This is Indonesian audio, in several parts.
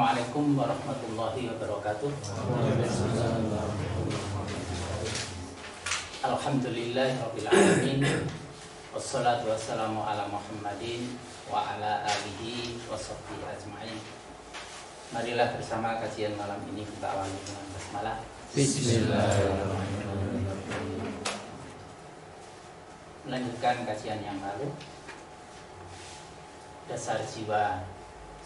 Assalamualaikum warahmatullahi wabarakatuh. Alhamdulillahirabbil alamin. Wassalatu wassalamu ala Muhammadin wa ala alihi washabbihi ajmain. Marilah bersama kajian malam ini kita awali dengan basmalah. Bismillahirrahmanirrahim. Melanjutkan kajian yang lalu, dasar jiwa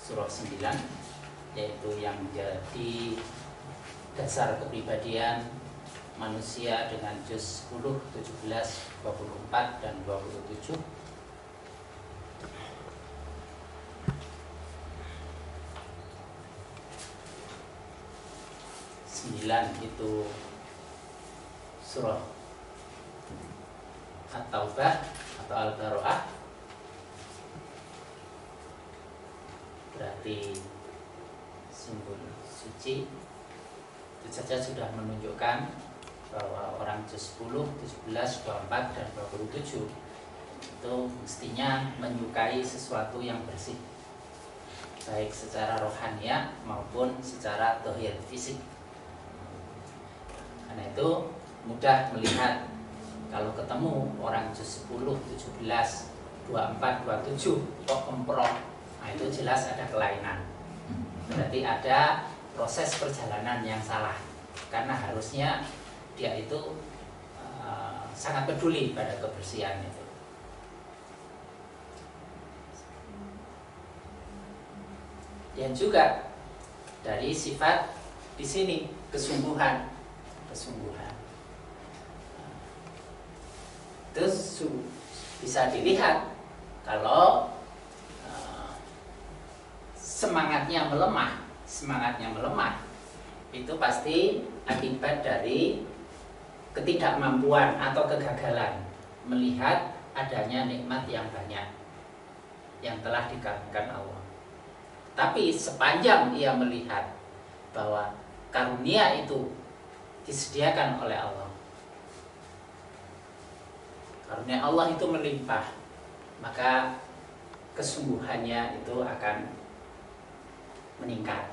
surah 9, yaitu yang menjadi dasar kepribadian manusia dengan juz 10, 17, 24, dan 27. Itu surah At-Taubah atau Al-Baro'ah, berarti simbol suci. Itu saja sudah menunjukkan bahwa orang juz 10, 17, 24, dan 27 itu mestinya menyukai sesuatu yang bersih, baik secara rohaniah maupun secara zahir fisik. Karena itu mudah melihat kalau ketemu orang juz 10, 17, 24, 27 kok kemprok, nah itu jelas ada kelainan. Berarti ada proses perjalanan yang salah, karena harusnya dia itu sangat peduli pada kebersihan itu. Dan juga dari sifat di sini kesungguhan. Terus bisa dilihat kalau semangatnya melemah itu pasti akibat dari ketidakmampuan atau kegagalan melihat adanya nikmat yang banyak yang telah dikaruniakan Allah. Tapi sepanjang ia melihat bahwa karunia itu disediakan oleh Allah, karunia Allah itu melimpah, maka kesungguhannya itu akan meningkat.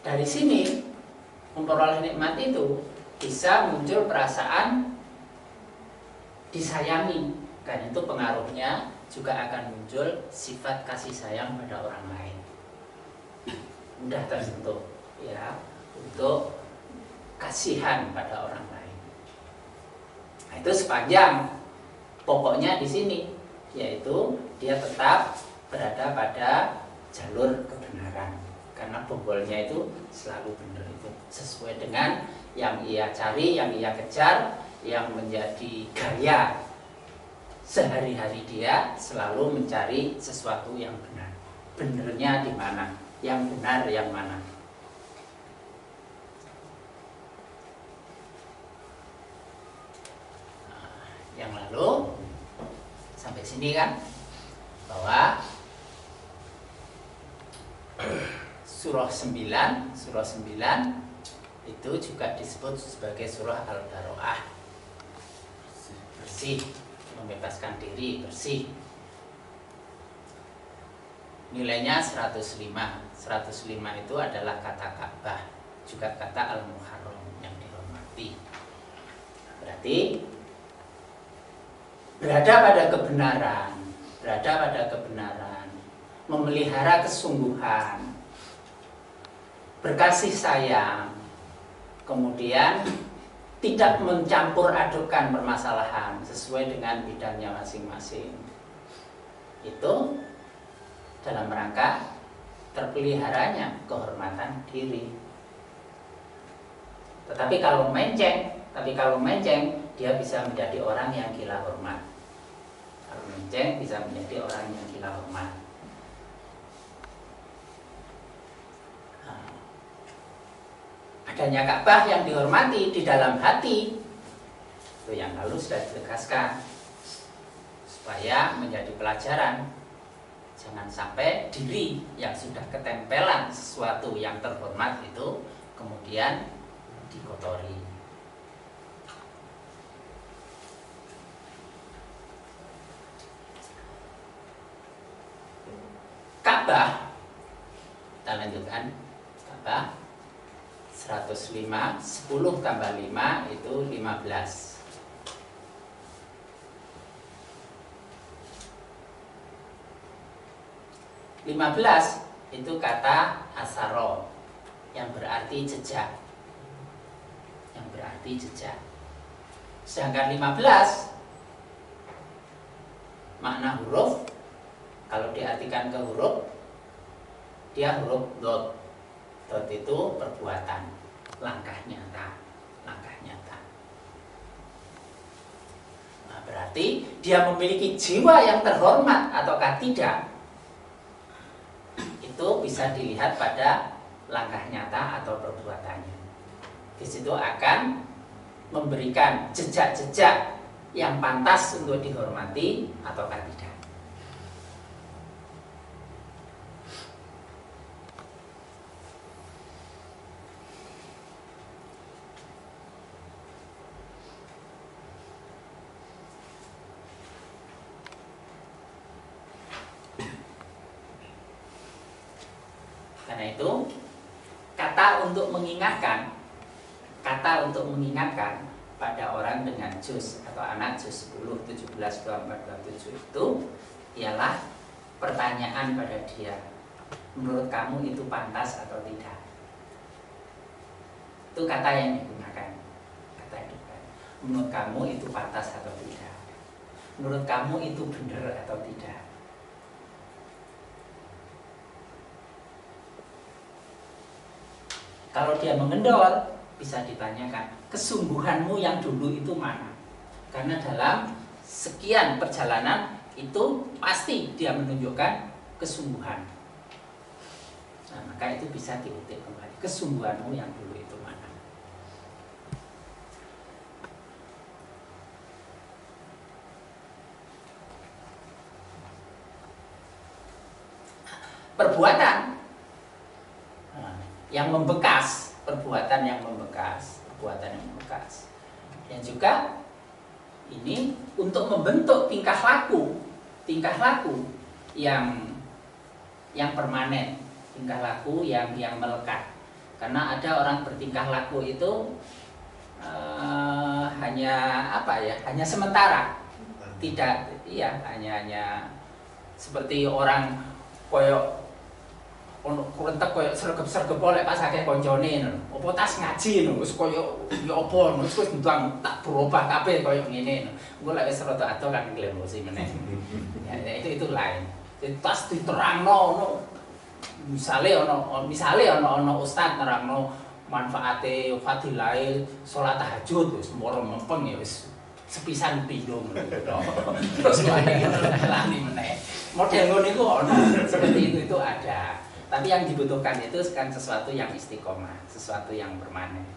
Dari sini memperoleh nikmat itu bisa muncul perasaan disayangi, dan itu pengaruhnya juga akan muncul sifat kasih sayang pada orang lain. Mudah tersentuh ya untuk kasihan pada orang lain. Nah, itu sepanjang pokoknya di sini, yaitu dia tetap berada pada jalur kebenaran, karena bonggolnya itu selalu benar, itu sesuai dengan yang ia cari, yang ia kejar, yang menjadi gaya sehari-hari. Dia selalu mencari sesuatu yang benar. Benarnya di mana? Yang benar yang mana? Yang lalu sampai sini kan, bahwa surah 9 itu juga disebut sebagai surah Al-Baro'ah, bersih, membebaskan diri, bersih. Nilainya 105 itu adalah kata Ka'bah, juga kata Al-Muharram yang dihormati. Berarti berada pada kebenaran, memelihara kesungguhan, berkasih sayang, kemudian tidak mencampur adukkan permasalahan sesuai dengan bidangnya masing-masing. Itu dalam rangka terpeliharanya kehormatan diri. Tetapi kalau menceng, dia bisa menjadi orang yang gila hormat. Kalau menceng bisa menjadi orang yang gila hormat. Adanya Ka'bah yang dihormati di dalam hati, itu yang lalu sudah ditegaskan, supaya menjadi pelajaran. Jangan sampai diri yang sudah ketempelan sesuatu yang terhormat itu kemudian dikotori. tambah, kita lanjutkan, tambah 105, 10 tambah 5 itu 15. 15 itu kata asaro yang berarti jejak. Yang berarti jejak. Sedangkan 15 makna huruf, kalau diartikan ke huruf, dia huruf dot. Dot itu perbuatan, langkah nyata, langkah nyata. Nah, berarti dia memiliki jiwa yang terhormat ataukah tidak, itu bisa dilihat pada langkah nyata atau perbuatannya. Di situ akan memberikan jejak-jejak yang pantas untuk dihormati ataukah tidak. Karena itu kata untuk mengingatkan pada orang dengan juz atau anak juz 10, 17, 24, 27 itu ialah pertanyaan pada dia, menurut kamu itu pantas atau tidak. Itu kata yang digunakan, kata yang digunakan. Menurut kamu itu pantas atau tidak, menurut kamu itu benar atau tidak. Kalau dia mengendor, bisa ditanyakan, kesungguhanmu yang dulu itu mana? Karena dalam sekian perjalanan itu pasti dia menunjukkan kesungguhan. Nah, maka itu bisa diutik kembali, kesungguhanmu yang dulu itu mana? Perbuatan yang membekas, perbuatan yang membekas, dan juga ini untuk membentuk tingkah laku yang permanen, tingkah laku yang melekat. Karena ada orang bertingkah laku itu hanya sementara, tidak, hanya seperti orang koyok kurentek koyo sergep-sergep oleh pas akeh koncone lho. Apa tas ngaji lho, wis koyo ya apa wis ndang tak berubah kabeh koyo ngene lho. Engko lek wis rada ado kan glemosi meneh. Ya itu lain. Jadi tas diterangno ono misale ono ustaz nerangno manfaate fadilahe salat tahajud wis moro mempeng ya wis sepisan pindho ngono. Terus lali meneh. Model ngono iku ono, seperti itu ada. Tapi yang dibutuhkan itu kan sesuatu yang istiqomah, sesuatu yang permanen.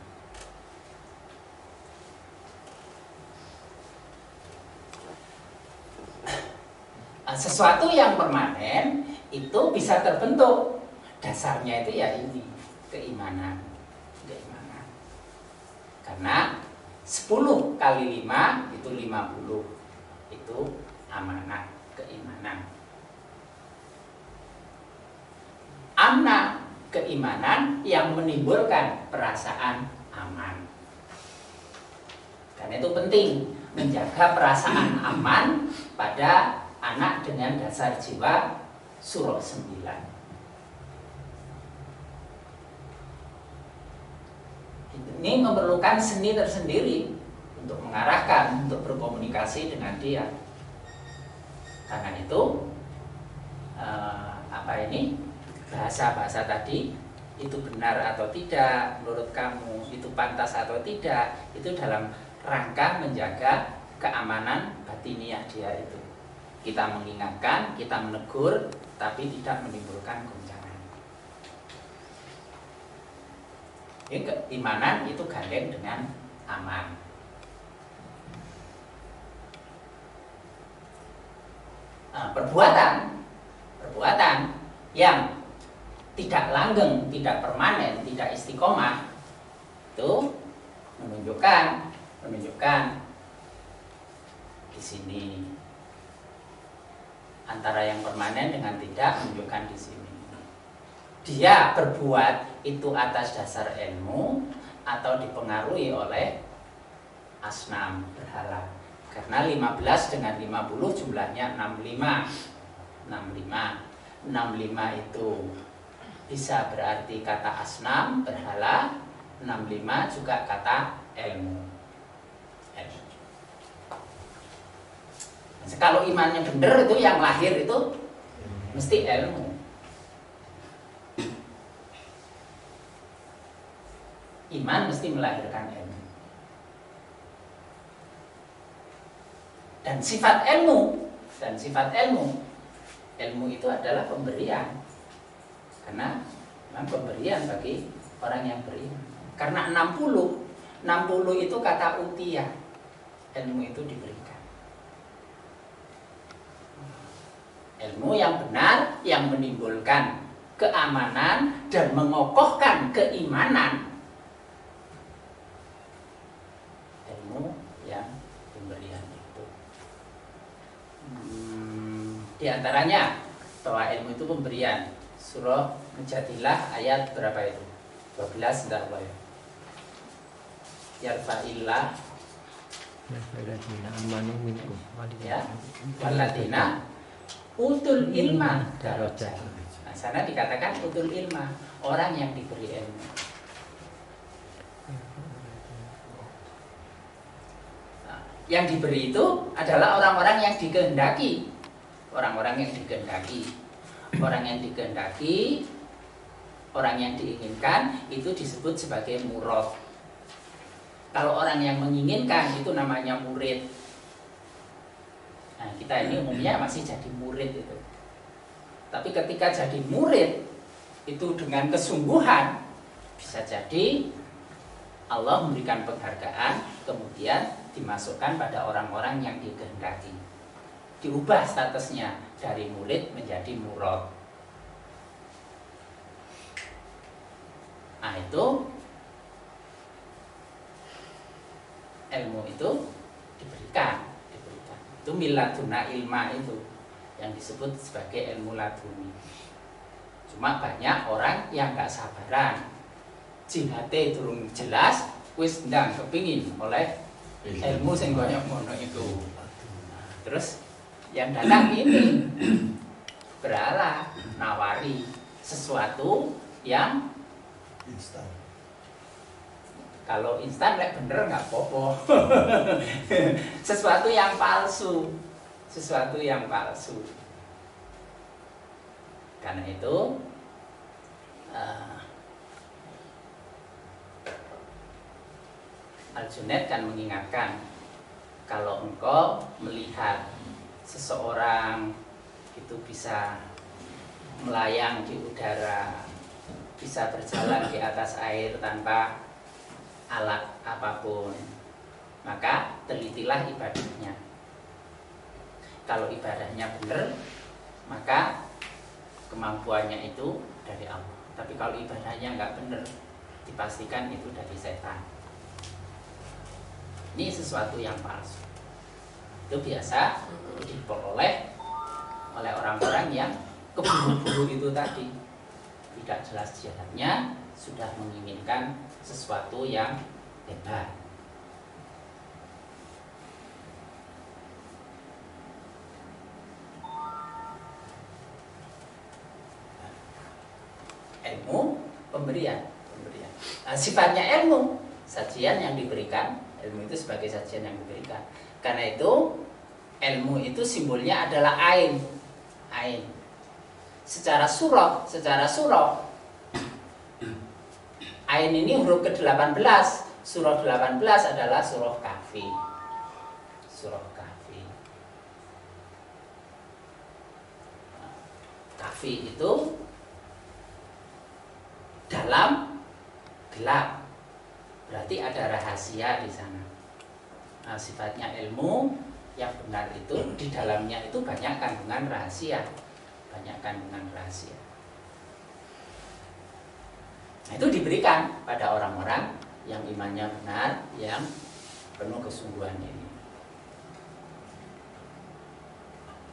Sesuatu yang permanen itu bisa terbentuk. Dasarnya itu ya ini, keimanan. Karena 10 kali 5 itu 50. Itu amanah, keimanan. Amna, keimanan yang menimbulkan perasaan aman. Karena itu penting menjaga perasaan aman pada anak dengan dasar jiwa surah 9. Ini memerlukan seni tersendiri untuk mengarahkan, untuk berkomunikasi dengan dia. Karena itu bahasa tadi itu benar atau tidak, menurut kamu itu pantas atau tidak, itu dalam rangka menjaga keamanan batiniah dia itu. Kita mengingatkan, kita menegur, tapi tidak menimbulkan goncangan. Jadi keimanan itu gandeng dengan aman. Nah, perbuatan yang tidak langgeng, tidak permanen, tidak istiqomah itu menunjukkan di sini Antara yang permanen dengan tidak menunjukkan di sini. Dia berbuat itu atas dasar ilmu atau dipengaruhi oleh asnam, berhala. Karena 15 dengan 50 jumlahnya 65. 65 itu bisa berarti kata asnam, berhala. 65 juga kata ilmu. Kalau imannya benar itu yang lahir itu mesti ilmu. Iman mesti melahirkan ilmu. Dan sifat ilmu itu adalah pemberian. Karena memang pemberian bagi orang yang beriman. Karena 60 itu kata utiyah. Ilmu itu diberikan. Ilmu yang benar, yang menimbulkan keamanan dan mengokohkan keimanan. Ilmu yang pemberian itu. Di antaranya bahwa ilmu itu pemberian. Surah Mujadilah ayat berapa itu? 12 enggak apa ya? Yarfa'illah ya, waladina utul ilma darajat. Nah, sana dikatakan utul ilma, orang yang diberi ilmu. Nah, yang diberi itu adalah orang-orang yang dikehendaki. Orang-orang yang dikehendaki. Orang yang dikehendaki, orang yang diinginkan itu disebut sebagai murad. Kalau orang yang menginginkan itu namanya murid. Nah, kita ini umumnya masih jadi murid itu. Tapi ketika jadi murid itu dengan kesungguhan, bisa jadi Allah memberikan penghargaan, kemudian dimasukkan pada orang-orang yang dikehendaki. Diubah statusnya dari murid menjadi murad. Nah, itu ilmu itu diberikan. Itu miladuna ilma itu yang disebut sebagai ilmu laduni. Cuma banyak orang yang gak sabaran, jihate durung jelas wis ndang kepingin oleh ilmu sing koyo ngono itu. Terus yang datang ini berala nawari sesuatu yang instan. Kalau instan lek bener nggak popo. Sesuatu yang palsu. Karena itu Al-Junaid kan mengingatkan, kalau engkau melihat seseorang itu bisa melayang di udara, bisa berjalan di atas air tanpa alat apapun, maka telitilah ibadahnya. Kalau ibadahnya benar, maka kemampuannya itu dari Allah. Tapi kalau ibadahnya nggak benar, dipastikan itu dari setan. Ini sesuatu yang palsu. Itu biasa diperoleh oleh orang-orang yang keburu-buru itu tadi, tidak jelas jihadnya, sudah menginginkan sesuatu yang hebat. Ilmu pemberian. Nah, sifatnya ilmu, sajian yang diberikan. Ilmu itu sebagai sajian yang diberikan. Karena itu ilmu itu simbolnya adalah ain. Secara surah ain ini huruf ke-18. Surah 18 adalah surah Kahfi. Kahfi itu dalam gelap. Berarti ada rahasia di sana. Nah, sifatnya ilmu yang benar itu di dalamnya itu banyak kandungan rahasia. Nah, itu diberikan pada orang-orang yang imannya benar, yang penuh kesungguhan ini.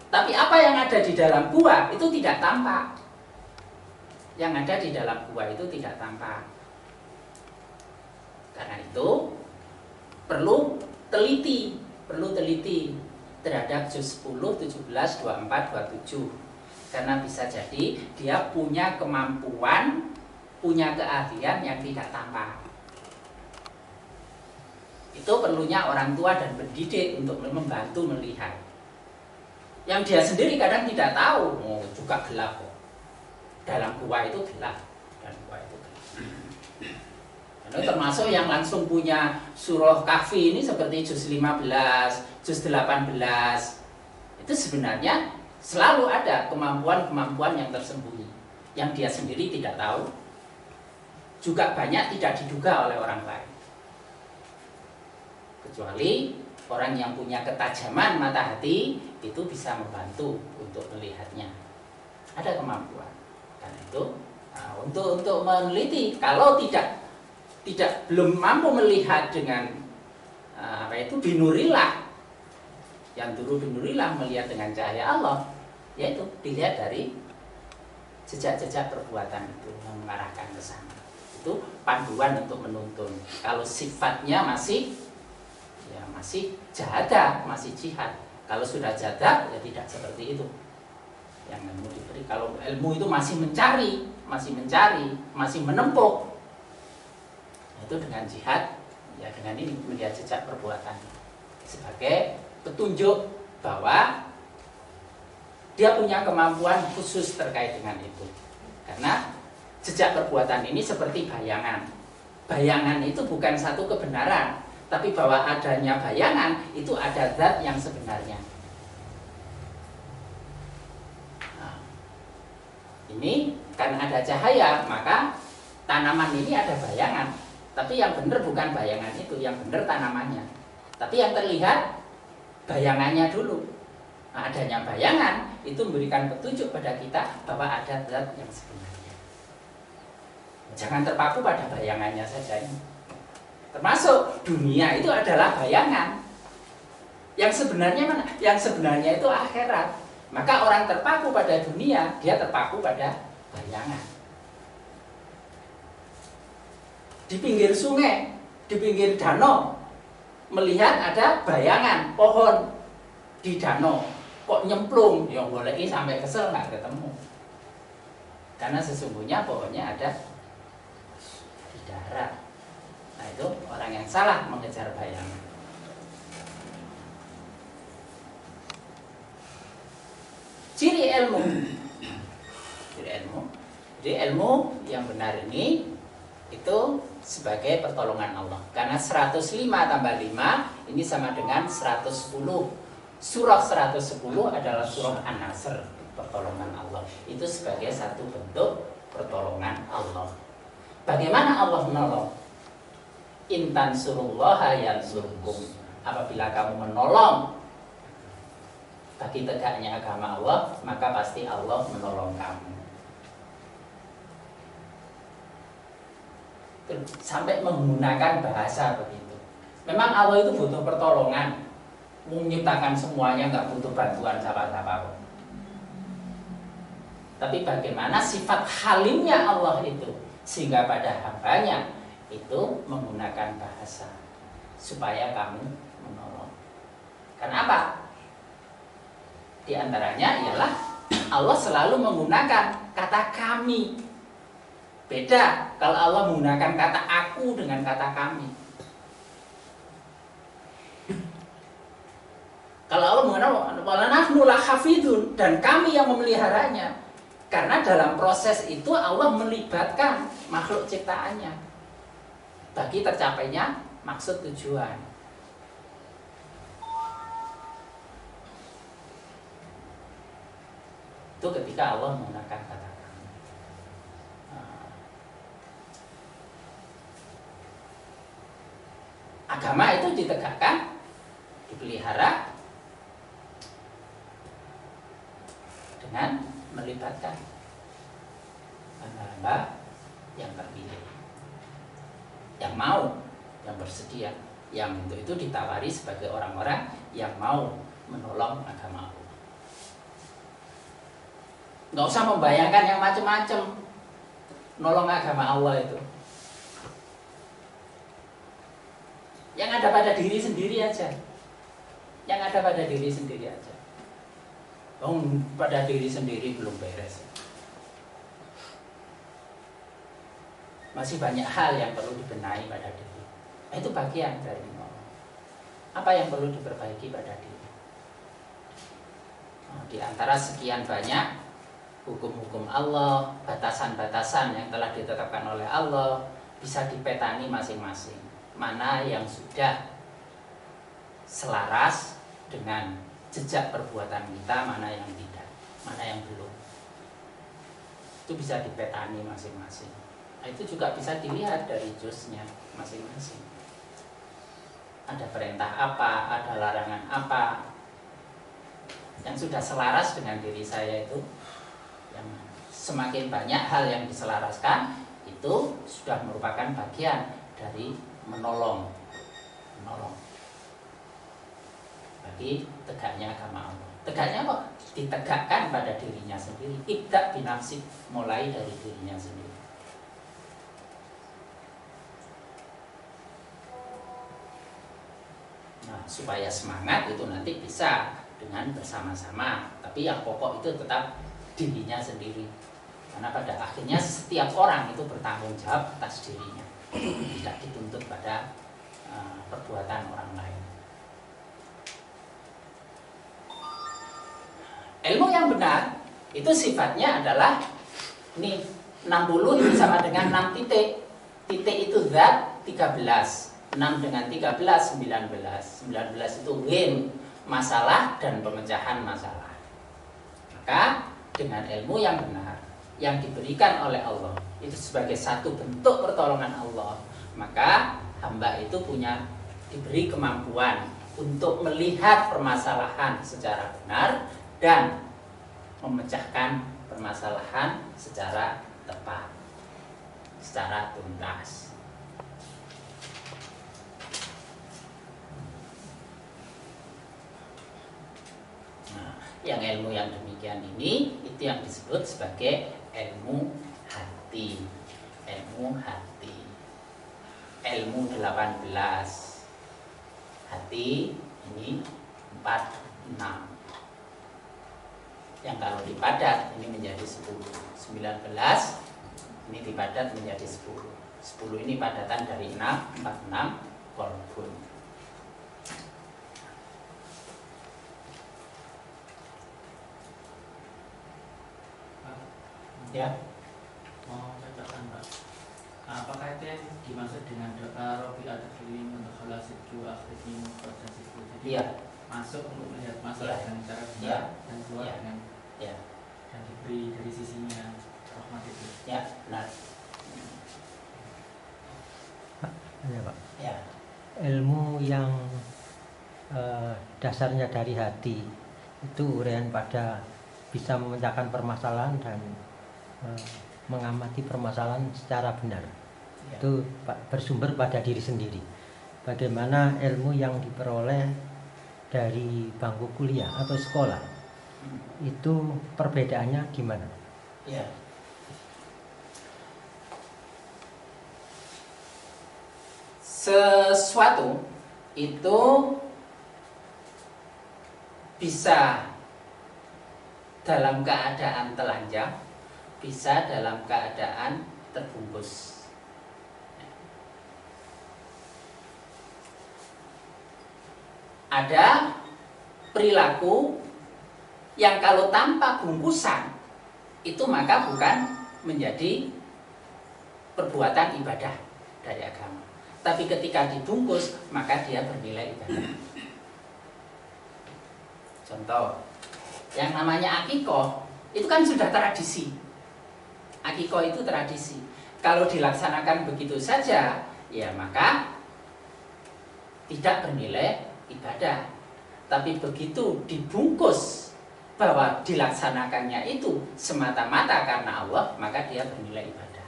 Tapi apa yang ada di dalam gua itu tidak tampak. Yang ada di dalam gua itu tidak tampak. Karena itu perlu teliti terhadap juz 10, 17, 24, 27. Karena bisa jadi dia punya kemampuan, punya keahlian yang tidak tampak. Itu perlunya orang tua dan pendidik untuk membantu melihat. Yang dia sendiri kadang tidak tahu, oh juga gelap kok. Dalam gua itu gelap, dan gua itu gelap. Karena termasuk yang langsung punya surah Kahfi ini seperti juz 15, juz 18. Itu sebenarnya selalu ada kemampuan-kemampuan yang tersembunyi, yang dia sendiri tidak tahu. Juga banyak tidak diduga oleh orang lain. Kecuali orang yang punya ketajaman mata hati itu bisa membantu untuk melihatnya. Ada kemampuan. Karena itu untuk meneliti, kalau belum mampu melihat dengan binurillah, yang dulu binurillah melihat dengan cahaya Allah, yaitu dilihat dari jejak-jejak perbuatan itu yang mengarahkan ke sana. Itu panduan untuk menuntun. Kalau sifatnya masih jahadah, masih jihad. Kalau sudah jahadah ya tidak seperti itu yang ilmu diberi. Kalau ilmu itu masih mencari, masih menempuh, itu dengan jihad, ya dengan ini melihat jejak perbuatan sebagai petunjuk bahwa dia punya kemampuan khusus terkait dengan itu. Karena jejak perbuatan ini seperti bayangan. Bayangan itu bukan satu kebenaran, tapi bahwa adanya bayangan itu ada zat yang sebenarnya. Nah, ini karena ada cahaya, maka tanaman ini ada bayangan. Tapi yang benar bukan bayangan itu, yang benar tanamannya. Tapi yang terlihat bayangannya dulu. Nah, adanya bayangan itu memberikan petunjuk pada kita bahwa ada zat yang sebenarnya. Jangan terpaku pada bayangannya saja ini. Termasuk dunia itu adalah bayangan. Yang sebenarnya mana? Yang sebenarnya itu akhirat. Maka orang terpaku pada dunia, dia terpaku pada bayangan. Di pinggir sungai, di pinggir danau, melihat ada bayangan pohon di danau. Kok nyemplung? Ya boleh sampai kesel nggak ketemu. Karena sesungguhnya pohonnya ada di darat. Nah, itu orang yang salah mengejar bayangan. Ciri ilmu. Jadi ilmu yang benar ini itu sebagai pertolongan Allah. Karena 105 tambah 5 ini sama dengan 110. Surah 110 adalah surah An-Nasr, pertolongan Allah. Itu sebagai satu bentuk pertolongan Allah. Bagaimana Allah menolong? Intan surullaha yansurkum. Apabila kamu menolong bagi tegaknya agama Allah, maka pasti Allah menolong kamu. Sampai menggunakan bahasa begitu. Memang Allah itu butuh pertolongan. Menciptakan semuanya nggak butuh bantuan siapa-siapa. Tapi bagaimana sifat halimnya Allah itu, sehingga pada hambanya itu menggunakan bahasa supaya kamu menolong. Kenapa? Di antaranya ialah Allah selalu menggunakan kata kami. Beda kalau Allah menggunakan kata aku dengan kata kami. Kalau Allah menggunakan wala nahnu lahafidun, dan kami yang memeliharanya. Karena dalam proses itu Allah melibatkan makhluk ciptaannya bagi tercapainya maksud tujuan. Itu ketika Allah menggunakan kata kami. Agama itu ditegakkan, dipelihara dengan melibatkan hamba-hamba yang terpilih, yang mau, yang bersedia, yang untuk itu ditawari sebagai orang-orang yang mau menolong agama Allah. Nggak usah membayangkan yang macam-macam. Nolong agama Allah itu. Yang ada pada diri sendiri aja. Yang ada pada diri sendiri aja. Oh, pada diri sendiri belum beres. Masih banyak hal yang perlu dibenahi pada diri. Itu bagian dari nolong. Apa yang perlu diperbaiki pada diri? Di antara sekian banyak hukum-hukum Allah, batasan-batasan yang telah ditetapkan oleh Allah, bisa dipetani masing-masing. Mana yang sudah selaras dengan jejak perbuatan kita, mana yang tidak, mana yang belum. Itu bisa dipetani masing-masing. Nah, itu juga bisa dilihat dari juznya masing-masing. Ada perintah apa, ada larangan apa yang sudah selaras dengan diri saya itu. Yang semakin banyak hal yang diselaraskan, itu sudah merupakan bagian dari menolong bagi tegaknya agama Allah. Tegaknya kok ditegakkan pada dirinya sendiri. Ibda binafsik, mulai dari dirinya sendiri. Nah, supaya semangat itu nanti bisa dengan bersama-sama. Tapi yang pokok itu tetap dirinya sendiri. Karena pada akhirnya setiap orang itu bertanggung jawab atas dirinya. Tidak dituntut pada perbuatan orang lain. Ilmu yang benar itu sifatnya adalah ini 60 itu sama dengan 6 titik. Titik itu zat 13. 6 dengan 13 19. 19 itu ghim, masalah dan pemecahan masalah. Maka dengan ilmu yang benar yang diberikan oleh Allah itu sebagai satu bentuk pertolongan Allah, maka hamba itu diberi kemampuan untuk melihat permasalahan secara benar dan memecahkan permasalahan secara tepat, secara tuntas. Nah, yang ilmu yang demikian ini itu yang disebut sebagai ilmu hati. Ilmu hati. Ilmu 18. Hati ini 46. Yang kalau dipadat ini menjadi 10. 19 ini dipadat menjadi 10. 10 ini padatan dari 6, 46 kolbun. Ya. Mau cocokkan Pak. Apakah itu yang dimaksud dengan doa Robi Adkhilni mudkhala sidqi wa akhrijni mukhraja sidqi? Jadi masuk untuk melihat masalah dengan cara benar dan keluar dengan dan diberi dari sisinya rahmat itu. Ya, benar. Ya Pak. Ya. Ilmu yang dasarnya dari hati itu uraian pada bisa memecahkan permasalahan dan mengamati permasalahan secara benar. Ya. Itu bersumber pada diri sendiri. Bagaimana ilmu yang diperoleh dari bangku kuliah atau sekolah itu perbedaannya gimana? Ya. Sesuatu itu bisa dalam keadaan telanjang, bisa dalam keadaan terbungkus. Ada perilaku yang kalau tanpa bungkusan itu maka bukan menjadi perbuatan ibadah dari agama. Tapi ketika dibungkus maka dia bernilai ibadah. Contoh, yang namanya akikoh itu kan sudah tradisi. Akikoh itu tradisi. Kalau dilaksanakan begitu saja, ya maka tidak bernilai ibadah. Tapi begitu dibungkus bahwa dilaksanakannya itu semata-mata karena Allah, maka dia bernilai ibadah.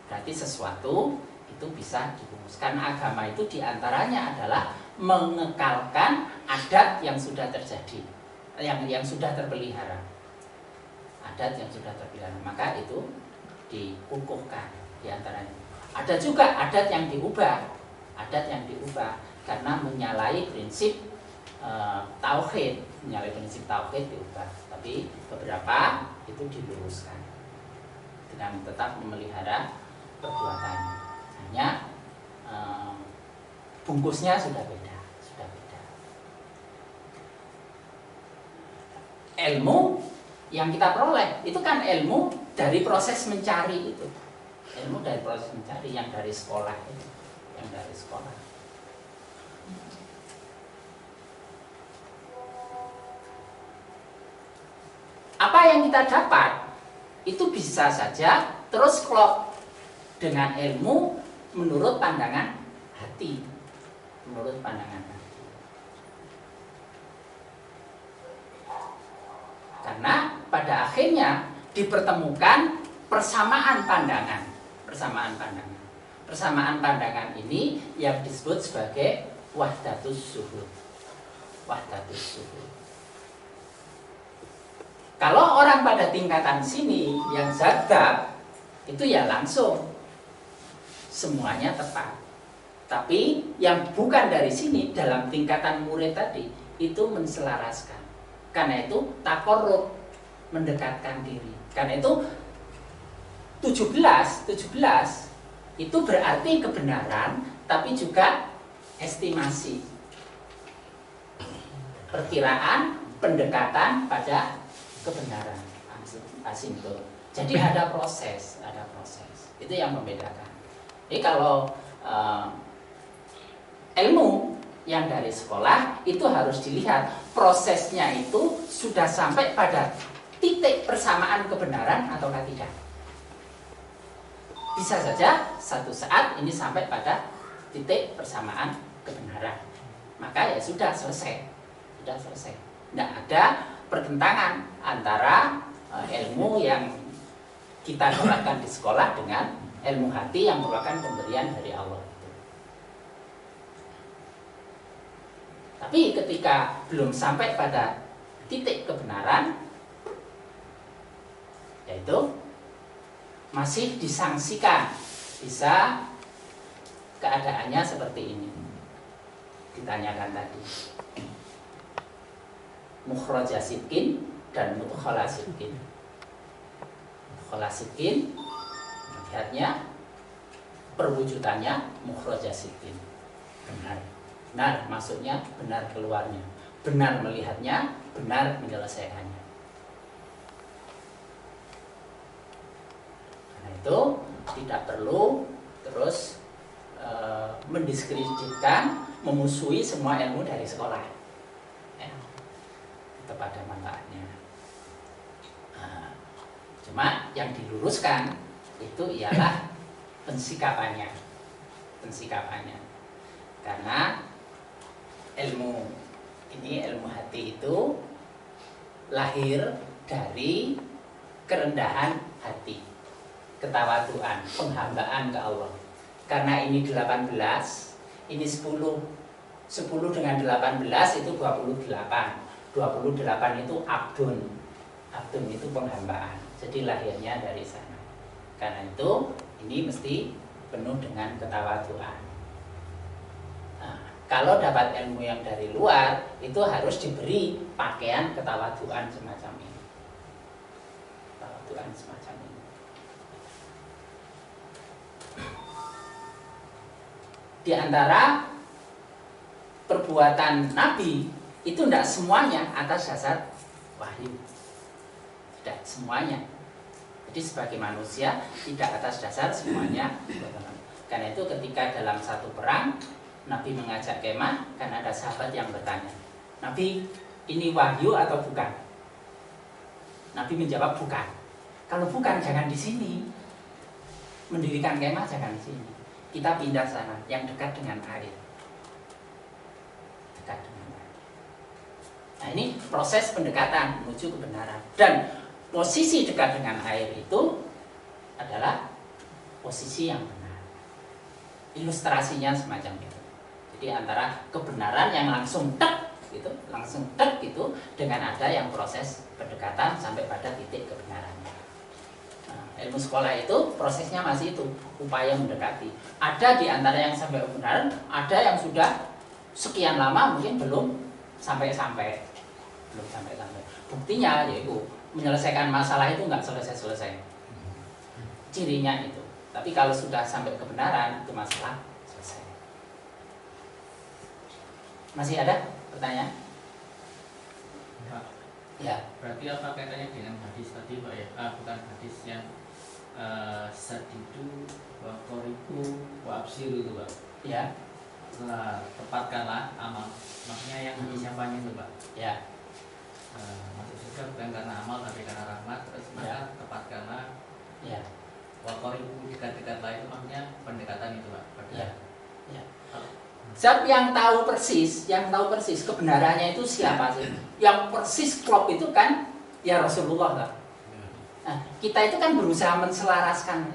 Berarti sesuatu itu bisa dibungkus. Karena agama itu diantaranya adalah mengekalkan adat yang sudah terjadi, yang sudah terpelihara. adat yang sudah terpelihara, maka itu dikukuhkan di antaranya. Ada juga adat yang diubah karena menyalahi prinsip tauhid, diubah. Tapi beberapa itu diluruskan dengan tetap memelihara perbuatannya. Hanya bungkusnya sudah beda. Ilmu yang kita peroleh itu kan ilmu dari proses mencari itu. Ilmu dari proses mencari yang dari sekolah itu, Apa yang kita dapat itu bisa saja terus klop dengan ilmu menurut pandangan hati. Karena pada akhirnya dipertemukan persamaan pandangan. Persamaan pandangan ini yang disebut sebagai wahdatus syuhud. Kalau orang pada tingkatan sini yang zadzab itu ya langsung semuanya tepat. Tapi yang bukan dari sini dalam tingkatan murid tadi itu menselaraskan. Karena itu takorrub, mendekatkan diri. Karena itu 17 itu berarti kebenaran, tapi juga estimasi, perkiraan, pendekatan pada kebenaran. Asinto. Jadi ada proses. Itu yang membedakan. Jadi kalau ilmu yang dari sekolah itu harus dilihat prosesnya itu sudah sampai pada titik persamaan kebenaran ataukah tidak. Bisa saja satu saat ini sampai pada titik persamaan kebenaran, maka ya sudah selesai. Tidak ada pertentangan antara ilmu yang kita dapatkan di sekolah dengan ilmu hati yang merupakan pemberian dari Allah. Tapi ketika belum sampai pada titik kebenaran, yaitu masih disangsikan, bisa keadaannya seperti ini. Ditanyakan tadi, mukhraja sidqin dan mudkhala sidqin. Mudkhala sidqin, lihatnya perwujudannya mukhraja sidqin, benar masuknya, benar keluarnya, benar melihatnya, benar menyelesaikannya. Karena itu tidak perlu terus mendiskreditkan, memusuhi semua ilmu dari sekolah, ya, kepada manfaatnya. Cuma yang diluruskan itu ialah pensikapannya. Karena ilmu hati itu lahir dari kerendahan hati, ketawaduan, penghambaan ke Allah. Karena ini 18, ini 10 dengan 18 itu 28. 28 itu abdun itu penghambaan. Jadi lahirnya dari sana. Karena itu ini mesti penuh dengan ketawaduan. Kalau dapat ilmu yang dari luar, itu harus diberi pakaian ketawaduan semacam ini. Di antara perbuatan Nabi, itu tidak semuanya atas dasar wahyu. Tidak semuanya. Jadi sebagai manusia, tidak atas dasar semuanya. Karena itu ketika dalam satu perang, Nabi mengajak kemah, kan ada sahabat yang bertanya, Nabi, ini wahyu atau bukan? Nabi menjawab bukan. Kalau bukan, jangan di sini. Mendirikan kemah jangan di sini. Kita pindah sana, yang dekat dengan air. Nah, ini proses pendekatan menuju kebenaran. Dan posisi dekat dengan air itu adalah posisi yang benar. Ilustrasinya semacam itu. Jadi antara kebenaran yang langsung tek gitu, langsung tek gitu dengan ada yang proses pendekatan sampai pada titik kebenarannya. Nah, ilmu sekolah itu prosesnya masih itu, upaya mendekati. Ada di antara yang sampai kebenaran, ada yang sudah sekian lama mungkin belum sampai-sampai. Buktinya yaitu menyelesaikan masalah itu nggak selesai-selesai. Cirinya itu. Tapi kalau sudah sampai kebenaran itu masalah selesai. Masih ada pertanyaan? Pak, Ya. berarti apa kaitannya dengan hadis tadi Pak ya? Bukan hadis yang sadidu wa qoribu wa absiru itu Pak. Ya. Tepatkanlah amal. Maksudnya yang hadis yang panjang itu Pak. Ya. Masuk surga bukan karena amal tapi karena rahmat. Terus maka tepatkanlah. Ya. Wa qoribu dekat-dekatlah itu maksudnya pendekatan itu Pak. Ya. Ya. Siapa yang tahu persis kebenarannya itu siapa sih? Yang persis klop itu kan ya Rasulullah lah. Nah, kita itu kan berusaha menselaraskan.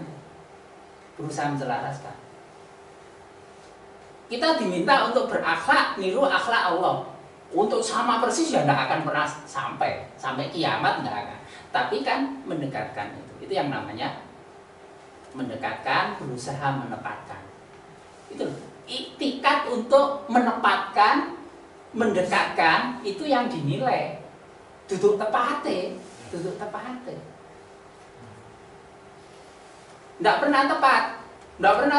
Kita diminta untuk berakhlak niru akhlak Allah. Untuk sama persis ya tidak akan pernah sampai kiamat tidak akan. Tapi kan mendekatkan itu yang namanya mendekatkan, berusaha menepatkan. Itu iktikat untuk menepatkan, mendekatkan itu yang dinilai. Duduk tepate. Tidak pernah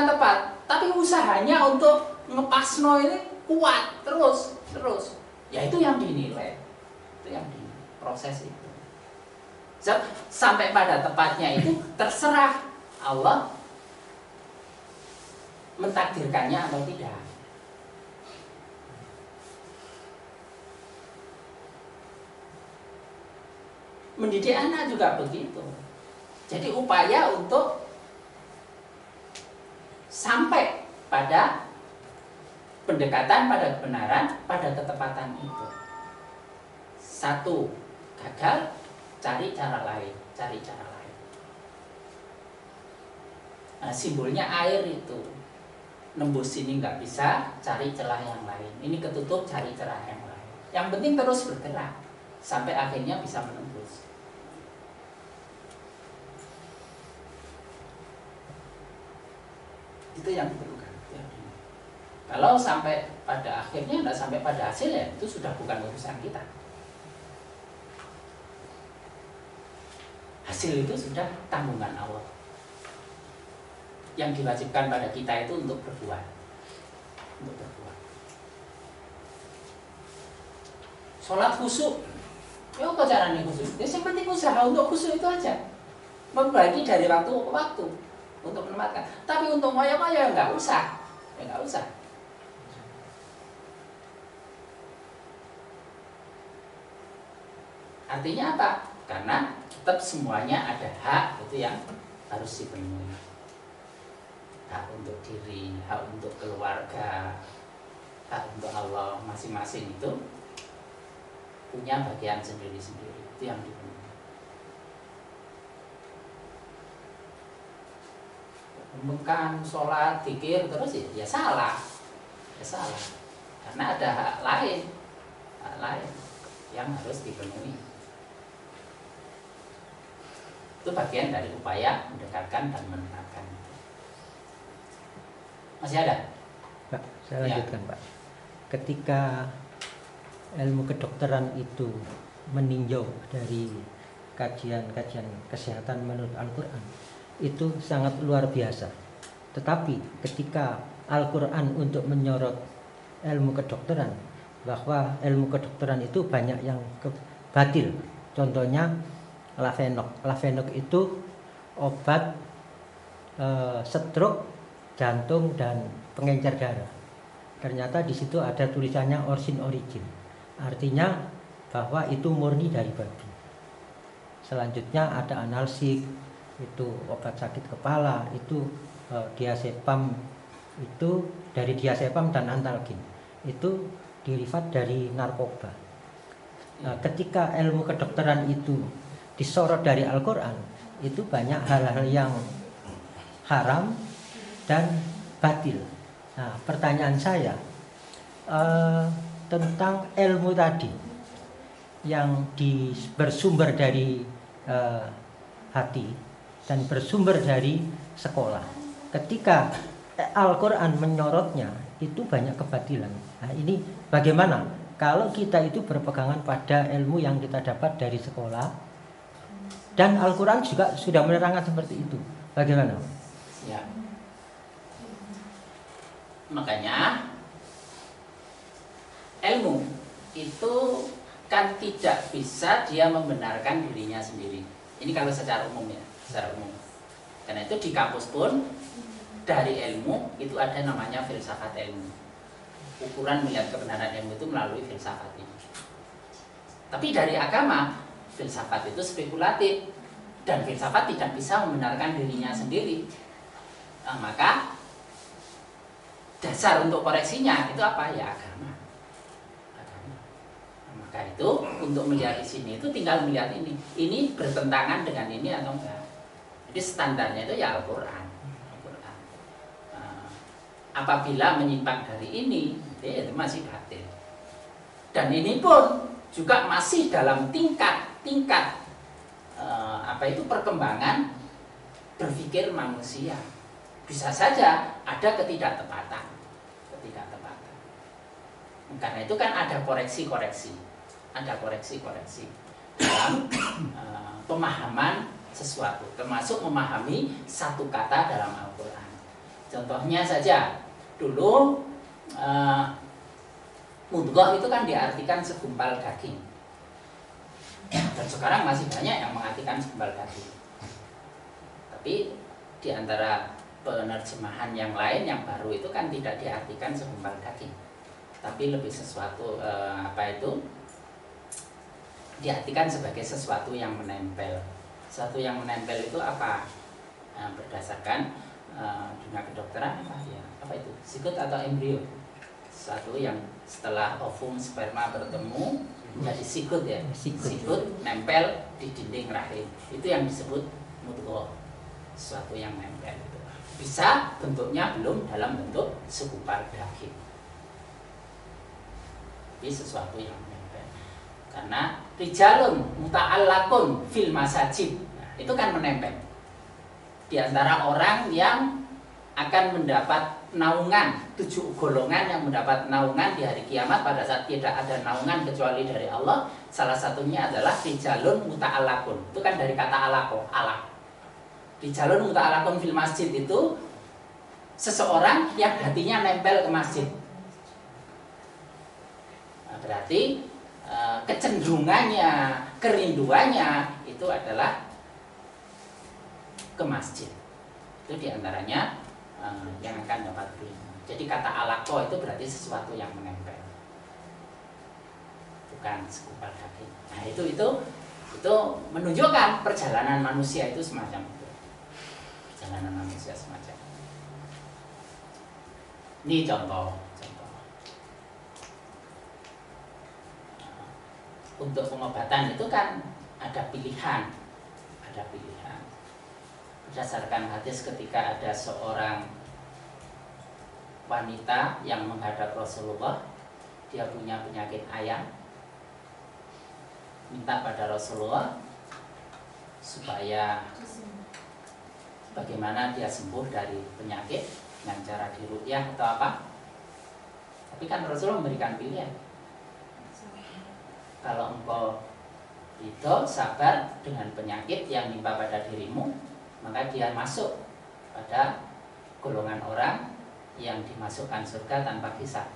tepat, tapi usahanya untuk ngepasno ini kuat terus. Ya itu yang dinilai, proses itu. Sampai pada tepatnya itu terserah Allah mentakdirkannya atau tidak. Mendidik anak juga begitu. Jadi upaya untuk sampai pada pendekatan, pada kebenaran, pada ketepatan itu. Satu, gagal, cari cara lain. Nah, simbolnya air itu. Nembus sini nggak bisa, cari celah yang lain. Ini ketutup, cari celah yang lain. Yang penting terus bergerak sampai akhirnya bisa menembus. Itu yang diperlukan. Kalau sampai pada akhirnya tidak sampai pada hasil ya itu sudah bukan urusan kita. Hasil itu sudah tanggungan Allah. Yang diwajibkan pada kita itu untuk berbuat. Sholat khusyuk. Ya apa caranya khusyuk? Ya yang penting usaha untuk khusyuk itu aja. Membagi dari waktu ke waktu untuk menempatkan. Tapi untuk ngoyo-ngoyo nggak usah. Artinya apa? Karena tetap semuanya ada hak itu yang harus dipenuhi. Hak untuk diri, hak untuk keluarga, hak untuk Allah, masing-masing itu punya bagian sendiri-sendiri. Itu yang dipenuhi. Bukan sholat, zikir terus ya salah. Karena ada hak lain yang harus dipenuhi. Itu bagian dari upaya mendekatkan dan menempatkan. Masih ada? Pak, saya lanjutkan Pak. Ketika ilmu kedokteran itu meninjau dari kajian-kajian kesehatan menurut Al-Quran, itu sangat luar biasa. Tetapi ketika Al-Quran untuk menyorot ilmu kedokteran, bahwa ilmu kedokteran itu banyak yang batil. Contohnya Lavenox itu obat stroke, jantung dan pengencer darah. Ternyata di situ ada tulisannya origin, artinya bahwa itu murni dari babi. Selanjutnya ada analsik, itu obat sakit kepala, itu diazepam, itu dari diazepam dan antalgin, itu derivat dari narkoba. Ketika ilmu kedokteran itu disorot dari Al-Quran, itu banyak hal-hal yang haram dan batil. Nah, pertanyaan saya, tentang ilmu tadi yang bersumber dari hati dan bersumber dari sekolah. Ketika Al-Quran menyorotnya, itu banyak kebatilan. Nah, ini bagaimana kalau kita itu berpegangan pada ilmu yang kita dapat dari sekolah, dan Al-Quran juga sudah menerangkan seperti itu. Bagaimana? Ya. Makanya ilmu itu kan tidak bisa dia membenarkan dirinya sendiri. Ini kalau secara umum ya, secara umum. Karena itu di kampus pun dari ilmu itu ada namanya filsafat ilmu. Ukuran melihat kebenaran ilmu itu melalui filsafat ini. Tapi dari agama, filsafat itu spekulatif dan filsafat tidak bisa membenarkan dirinya sendiri. Nah, maka dasar untuk koreksinya itu apa? Ya agama. Maka itu untuk melihat di sini itu tinggal melihat ini bertentangan dengan ini atau enggak. Jadi standarnya itu ya Al-Quran. Apabila menyimpang dari ini, itu masih batil. Dan ini pun juga masih dalam tingkat perkembangan berpikir manusia. Bisa saja ada ketidaktepatan. Karena itu kan ada koreksi-koreksi dalam pemahaman sesuatu, termasuk memahami satu kata dalam Al-Quran. Contohnya saja, dulu mudghah itu kan diartikan segumpal daging, dan sekarang masih banyak yang mengartikan segumpal daging. Tapi di antara penerjemahan yang lain yang baru itu kan tidak diartikan segumpal daging, tapi lebih sesuatu diartikan sebagai sesuatu yang menempel. Sesuatu yang menempel itu apa? Berdasarkan dunia kedokteran apa itu? Sikut atau embrio? Sesuatu yang setelah ovum sperma bertemu menjadi sikut ya. Sikut nempel di dinding rahim. Itu yang disebut mudghah. Sesuatu yang nempel itu. Bisa bentuknya belum dalam bentuk segumpal daging. Tapi sesuatu yang menempel. Karena rijalun muta'allaqun fil masajid, itu kan menempel di antara orang yang akan mendapat naungan, 7 golongan yang mendapat naungan di hari kiamat pada saat tidak ada naungan kecuali dari Allah. Salah satunya adalah rijalun muta'allaqun. Itu kan dari kata alaqo, alaq. Rijalun muta'allaqun fil masjid itu seseorang yang hatinya nempel ke masjid. Nah, berarti kecenderungannya, kerinduannya itu adalah ke masjid. Itu diantaranya yang akan dapat beliau. Jadi kata alaqo itu berarti sesuatu yang menempel, bukan segumpal daging. Nah itu menunjukkan perjalanan manusia itu semacam itu. Perjalanan manusia semacam itu. Ini contoh. Untuk pengobatan itu kan ada pilihan. Berdasarkan hadis ketika ada seorang wanita yang menghadap Rasulullah, dia punya penyakit ayam, minta pada Rasulullah supaya bagaimana dia sembuh dari penyakit dengan cara diruqyah atau apa. Tapi kan Rasulullah memberikan pilihan. Kalau engkau ridho, sabar dengan penyakit yang menimpa pada dirimu, maka dia masuk pada golongan orang yang dimasukkan surga tanpa hisab.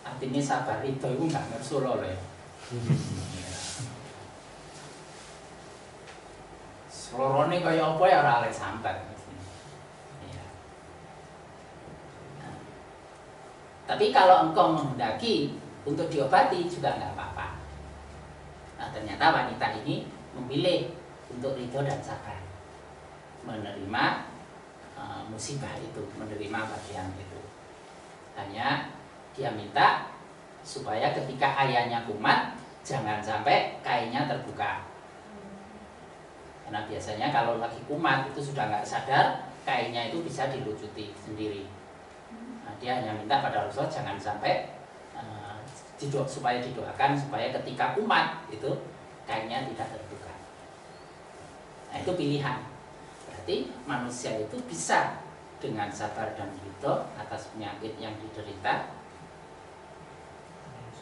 Artinya sabar ridho itu nggak ngersulo loh ya. Selorone kaya apa ya ora oleh sambat. Tapi kalau engkau menghendaki untuk diobati juga nggak apa-apa. Nah, ternyata wanita ini memilih untuk ridho dan sabar, menerima musibah itu, menerima bagian itu. Hanya dia minta supaya ketika ayahnya kumat, jangan sampai kainnya terbuka. Karena biasanya kalau lagi kumat itu sudah nggak sadar, kainnya itu bisa dilucuti sendiri. Nah, dia hanya minta pada Rasulullah jangan sampai supaya didoakan supaya ketika umat itu kainnya tidak terbuka. Nah, itu pilihan. Berarti manusia itu bisa dengan sabar dan ridho atas penyakit yang diderita,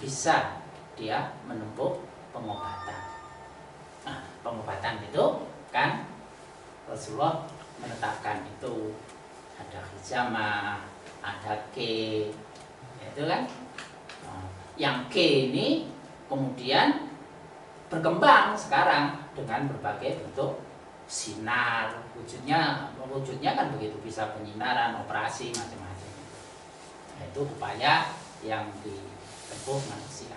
bisa dia menempuh pengobatan. Nah, pengobatan itu kan Rasulullah menetapkan itu ada hijamah, ada ke, itu kan. Yang ke ini kemudian berkembang sekarang dengan berbagai bentuk sinar, wujudnya kan begitu, bisa penyinaran, operasi, macam-macam. Nah, itu upaya yang ditempuh manusia.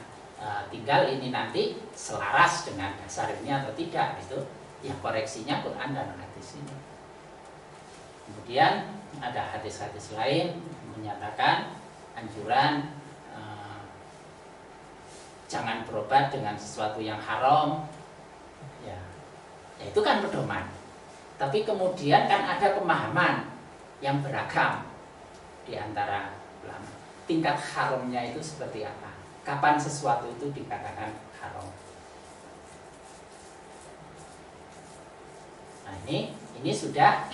Tinggal ini nanti selaras dengan dasar ini atau tidak, itu ya koreksinya Quran dan hadis ini. Kemudian ada hadis-hadis lain menyatakan anjuran jangan berobat dengan sesuatu yang haram, ya itu kan pedoman. Tapi kemudian kan ada pemahaman yang beragam di antara ulama. Tingkat haramnya itu seperti apa? Kapan sesuatu itu dikatakan haram? Nah, ini sudah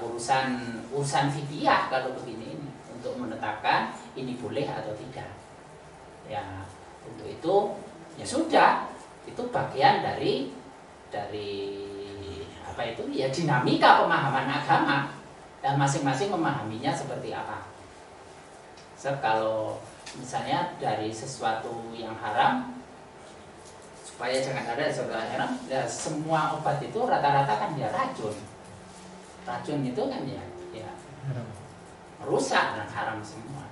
urusan fiqih kalau begini ini, untuk menetapkan ini boleh atau tidak. Ya, untuk itu ya sudah, itu bagian dari apa itu ya, dinamika pemahaman agama, dan masing-masing memahaminya seperti apa. Kalau misalnya dari sesuatu yang haram, supaya jangan ada sesuatu yang haram, ya semua obat itu rata-rata kan ya racun itu kan ya merusak dan haram semua.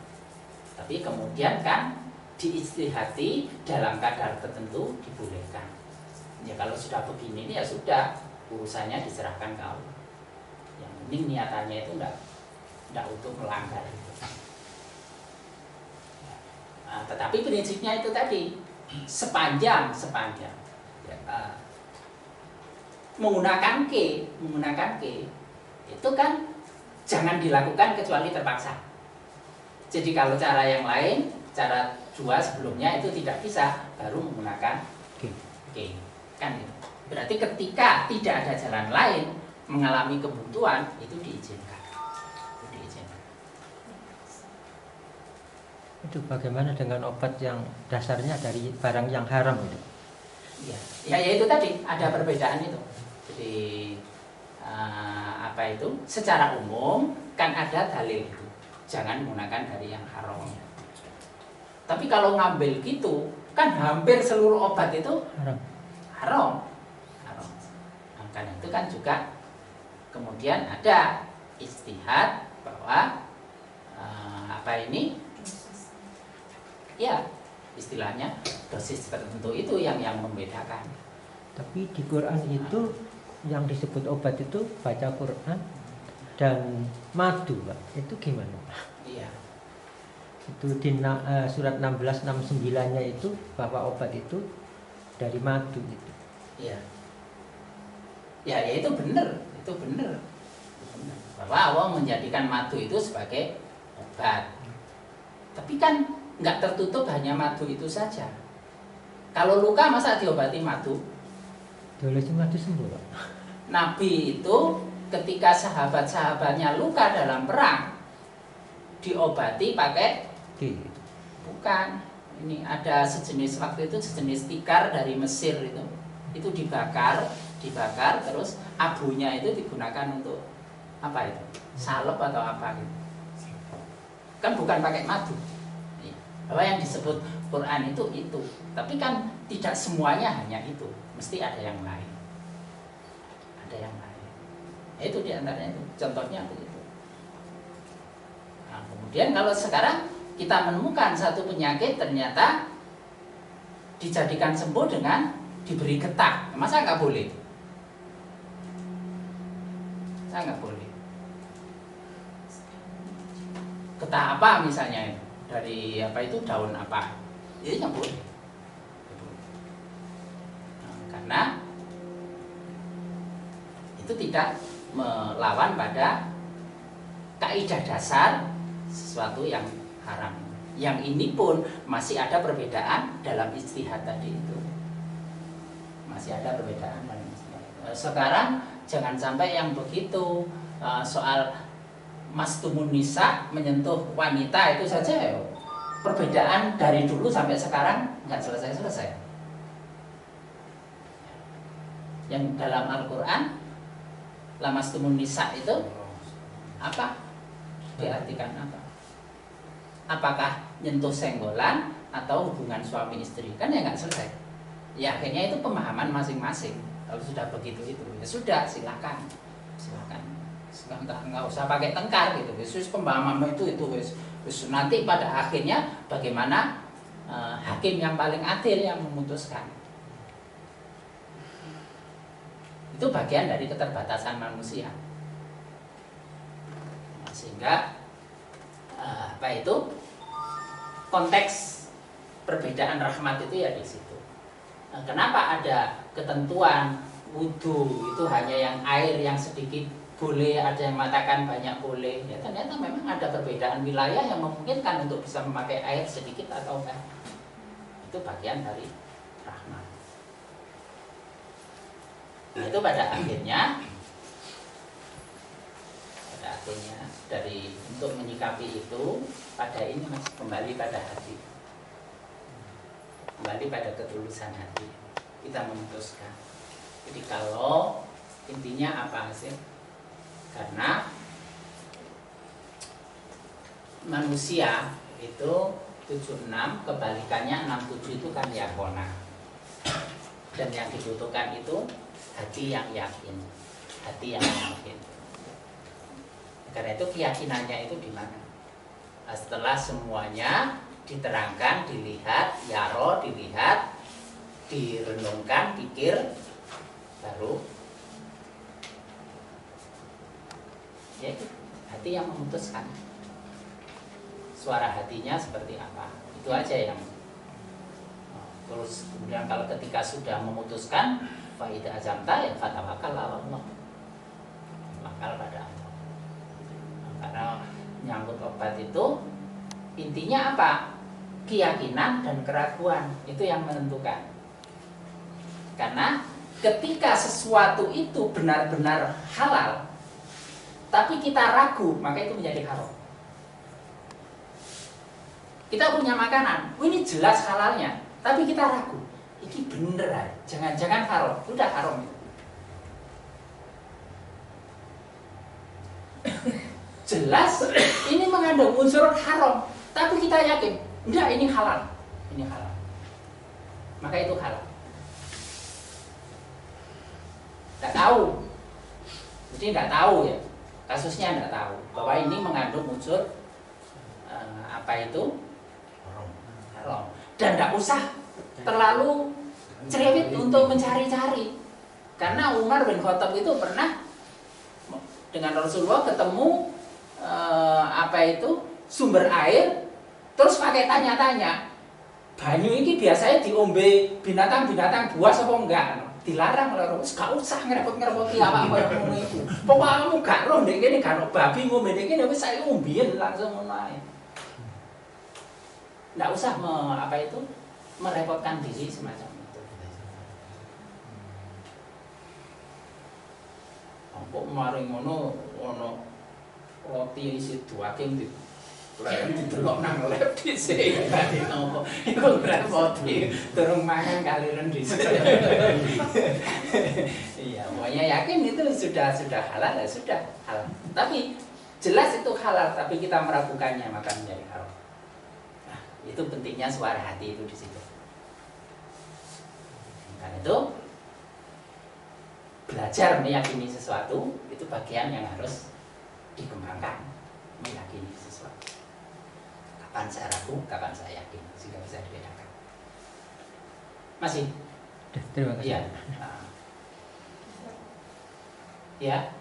Tapi kemudian kan diistihati dalam kadar tertentu dibolehkan. Ya kalau sudah begini ya sudah, urusannya diserahkan ke Allah. Yang penting niatannya itu enggak untuk melanggar itu. Nah, tetapi prinsipnya itu tadi, sepanjang ya, menggunakan ke itu kan jangan dilakukan kecuali terpaksa. Jadi kalau cara yang lain, cara dua sebelumnya itu tidak bisa, baru menggunakan Oke. Kan gitu. Berarti ketika tidak ada jalan lain, mengalami kebutuhan, itu diizinkan. Itu bagaimana dengan obat yang dasarnya dari barang yang haram itu? Ya itu tadi ada perbedaan itu. Jadi apa itu? Secara umum kan ada dalil itu, jangan menggunakan dari yang haram. Tapi kalau ngambil gitu, kan hampir seluruh obat itu haram. Nah, karena itu kan juga kemudian ada istihad bahwa apa ini? Ya, istilahnya dosis tertentu itu yang membedakan. Tapi di Quran itu yang disebut obat itu baca Quran dan madu, Pak. Itu gimana, Pak? Iya. Itu di surat 1669-nya itu bahwa obat itu dari madu itu. Iya. Ya itu benar. Bahwa Allah menjadikan madu itu sebagai obat. Tapi kan nggak tertutup hanya madu itu saja. Kalau luka masa diobati madu? Diolesi madu sembuh, Pak. Nabi itu ketika sahabat-sahabatnya luka dalam perang, diobati pakai bukan. Ini ada sejenis, waktu itu sejenis tikar dari Mesir itu dibakar terus abunya itu digunakan untuk apa itu? Salep atau apa gitu. Kan bukan pakai madu. Bahwa yang disebut Quran itu. Tapi kan tidak semuanya hanya itu, mesti ada yang lain. Itu diantaranya itu, contohnya begitu. Nah, kemudian kalau sekarang kita menemukan satu penyakit ternyata dijadikan sembuh dengan diberi getah, masa nggak boleh? Nggak boleh. Getah apa misalnya itu? Dari apa itu, daun apa? Ini nggak boleh. Nah, karena itu tidak melawan pada kaidah dasar sesuatu yang haram. Yang ini pun masih ada perbedaan dalam ijtihad tadi itu. Masih ada perbedaan dalam ijtihad. Sekarang jangan sampai yang begitu soal mastumun nisa, menyentuh wanita itu saja ya, perbedaan dari dulu sampai sekarang nggak selesai-selesai. Yang dalam Al-Quran lamastumun nisa itu apa? Diartikan apa? Apakah nyentuh senggolan atau hubungan suami istri? Kan ya nggak selesai. Ya akhirnya itu pemahaman masing-masing. Kalau sudah begitu itu ya sudah, silakan. Nggak usah pakai tengkar gitu. Yesus pemahaman itu nanti pada akhirnya bagaimana hakim yang paling adil yang memutuskan. Itu bagian dari keterbatasan manusia. Sehingga apa itu konteks perbedaan rahmat itu ya di situ. Kenapa ada ketentuan wudhu itu hanya yang air yang sedikit boleh, ada yang mengatakan banyak boleh. Ya ternyata memang ada perbedaan wilayah yang memungkinkan untuk bisa memakai air sedikit atau enggak. Itu bagian dari rahmat. Nah, itu pada akhirnya dari untuk menyikapi itu pada ini Mas, kembali pada hati, kembali pada ketulusan hati, kita memutuskan. Jadi kalau intinya apa sih? Karena manusia itu 76, kebalikannya 67 itu kan yakona. Dan yang dibutuhkan itu hati yang yakin, hati yang yakin. Karena itu keyakinannya itu di mana? Nah, setelah semuanya diterangkan, dilihat, yaro, dilihat, direnungkan, pikir, baru ya itu hati yang memutuskan. Suara hatinya seperti apa? Itu aja yang. Terus kemudian kalau ketika sudah memutuskan, fa idza azamta ya fatawakkal 'ala Allah. Wakal pada Allah. Karena nyangkut obat itu intinya apa? Keyakinan dan keraguan itu yang menentukan. Karena ketika sesuatu itu benar-benar halal, tapi kita ragu, maka itu menjadi haram. Kita punya makanan, ini jelas halalnya, tapi kita ragu, ini bener, jangan-jangan haram, udah haram itu. Jelas ini mengandung unsur haram, tapi kita yakin, enggak, ini halal, maka itu halal. Tidak tahu, jadi tidak tahu ya, kasusnya tidak tahu bahwa ini mengandung unsur apa itu haram, dan tidak usah terlalu cerewet untuk mencari-cari, karena Umar bin Khattab itu pernah dengan Rasulullah ketemu apa itu sumber air, terus pakai tanya-tanya, banyu ini biasanya diombe binatang-binatang buas apa enggak? Dilarang oleh Rasul, gak usah ngerepot-ngerepoti apa-apa yang ngono iku. Pokoke kamu gak roh ndek kene gak ono babi ngombe ndek kene wis saiki ombien langsung ngono ae. Nggak usah merepotkan diri semacam itu. Kok maring ngono roti isi daging di didelok nang lab dhisik kali nopo iku repoti durung mangan kaliren dhisik. Iya, pokoknya yakin itu sudah halal ya sudah halal. Tapi jelas itu halal, tapi kita meragukannya maka menjadi haram. Nah, itu pentingnya suara hati itu di situ. Karena itu belajar meyakini sesuatu itu bagian yang harus dikembangkan, meyakini sesuatu. Kapan saya ragu, kapan saya yakin, sehingga bisa dibedakan. Masih? Terima kasih. Iya. Ya.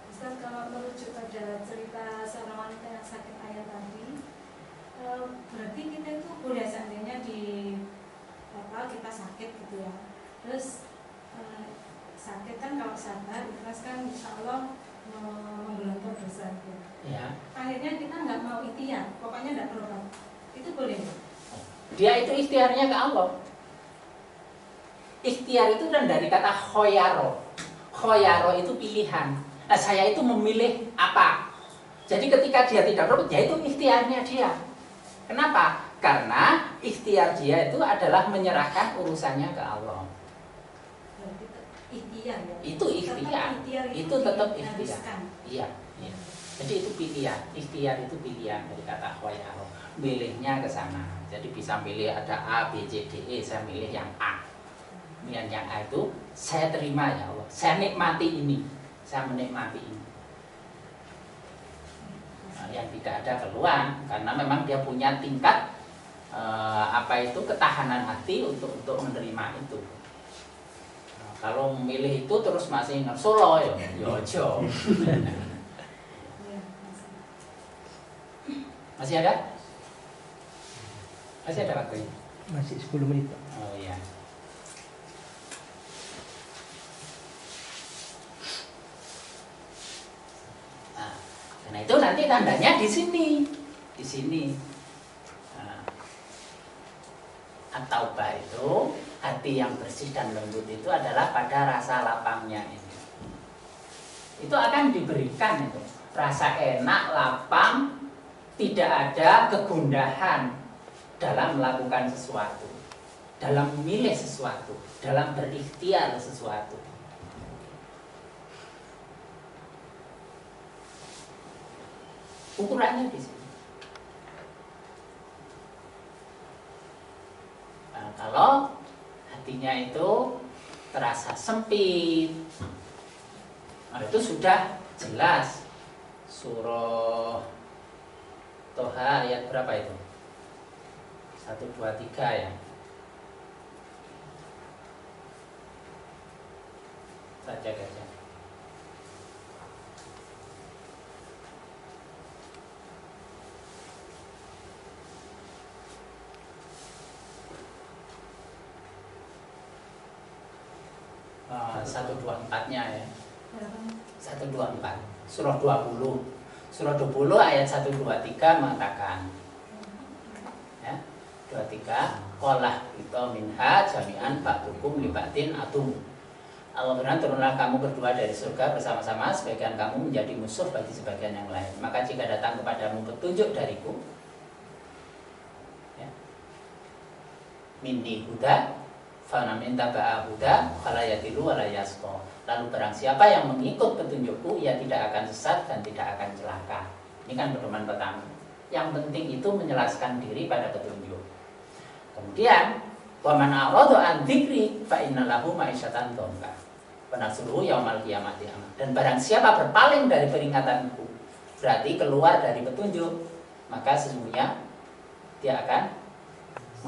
Ustaz, kalau merujuk pada cerita seorang wanita yang sakit ayat tadi, berarti kita itu boleh seandainya kita sakit gitu ya. Terus sakit kan kalau sabar, ikhlas kan insya Allah menggelontor dosa. Ya. Akhirnya kita nggak mau ikhtiar, pokoknya nggak berobat. Itu boleh? Dia itu ikhtiarnya ke Allah. Ikhtiar itu kan dari kata khoyaro. Khoyaro itu pilihan. Nah, saya itu memilih apa. Jadi ketika dia tidak berobat, ya itu ikhtiarnya dia. Kenapa? Karena ikhtiar dia itu adalah menyerahkan urusannya ke Allah. Ikhtiar ya? Itu ikhtiar. Itu tetap ikhtiar. Iya, iya. Jadi itu pilihan. Ikhtiar itu pilihan dari kata khoyaro. Milihnya ke sana. Jadi bisa pilih ada A, B, C, D, E. Saya milih yang A. Yang A itu saya terima ya Allah. Saya nikmati ini. Saya menikmati ini. Nah, yang tidak ada keluhan karena memang dia punya tingkat ketahanan hati untuk menerima itu. Nah, kalau memilih itu terus masih ngersolo ya ojo. Masih ada? Masih ada waktunya? Masih 10 menit. Oh iya. Nah, karena itu nanti tandanya di sini. Di sini. Nah, at-taubah itu hati yang bersih dan lembut itu adalah pada rasa lapangnya ini. Itu akan diberikan itu. Rasa enak, lapang, tidak ada kegundahan dalam melakukan sesuatu, dalam memilih sesuatu, dalam berikhtiar sesuatu. Ukurannya di sini. Nah, kalau hatinya itu terasa sempit, nah itu sudah jelas. Surah Toha ayat berapa itu? 1, 2, 3 ya. Saja saja. Satu dua empatnya ya. 124. Surah 20. Surah 20 ayat 123 mengatakan ya, 23 qalah kita minha jami'an ba'dukum li ba'din atum. Allah berfirman, turunlah kamu berdua dari surga bersama-sama, sebagian kamu menjadi musuh bagi sebagian yang lain. Maka jika datang kepadamu petunjuk dariku ya, minni huda fanamin taba'a huda fala yadilu wala yasqa. Lalu barang siapa yang mengikut petunjukku, ia tidak akan sesat dan tidak akan celaka. Ini kan pedoman pertama. Yang penting itu menjelaskan diri pada petunjuk. Kemudian, wa man a'rada an dzikri fa inna lahu ma'isyatan dhanka. Wa nahsyuruhu yaumal qiyamati a'ma. Dan barang siapa berpaling dari peringatanku, berarti keluar dari petunjuk, maka sesungguhnya dia akan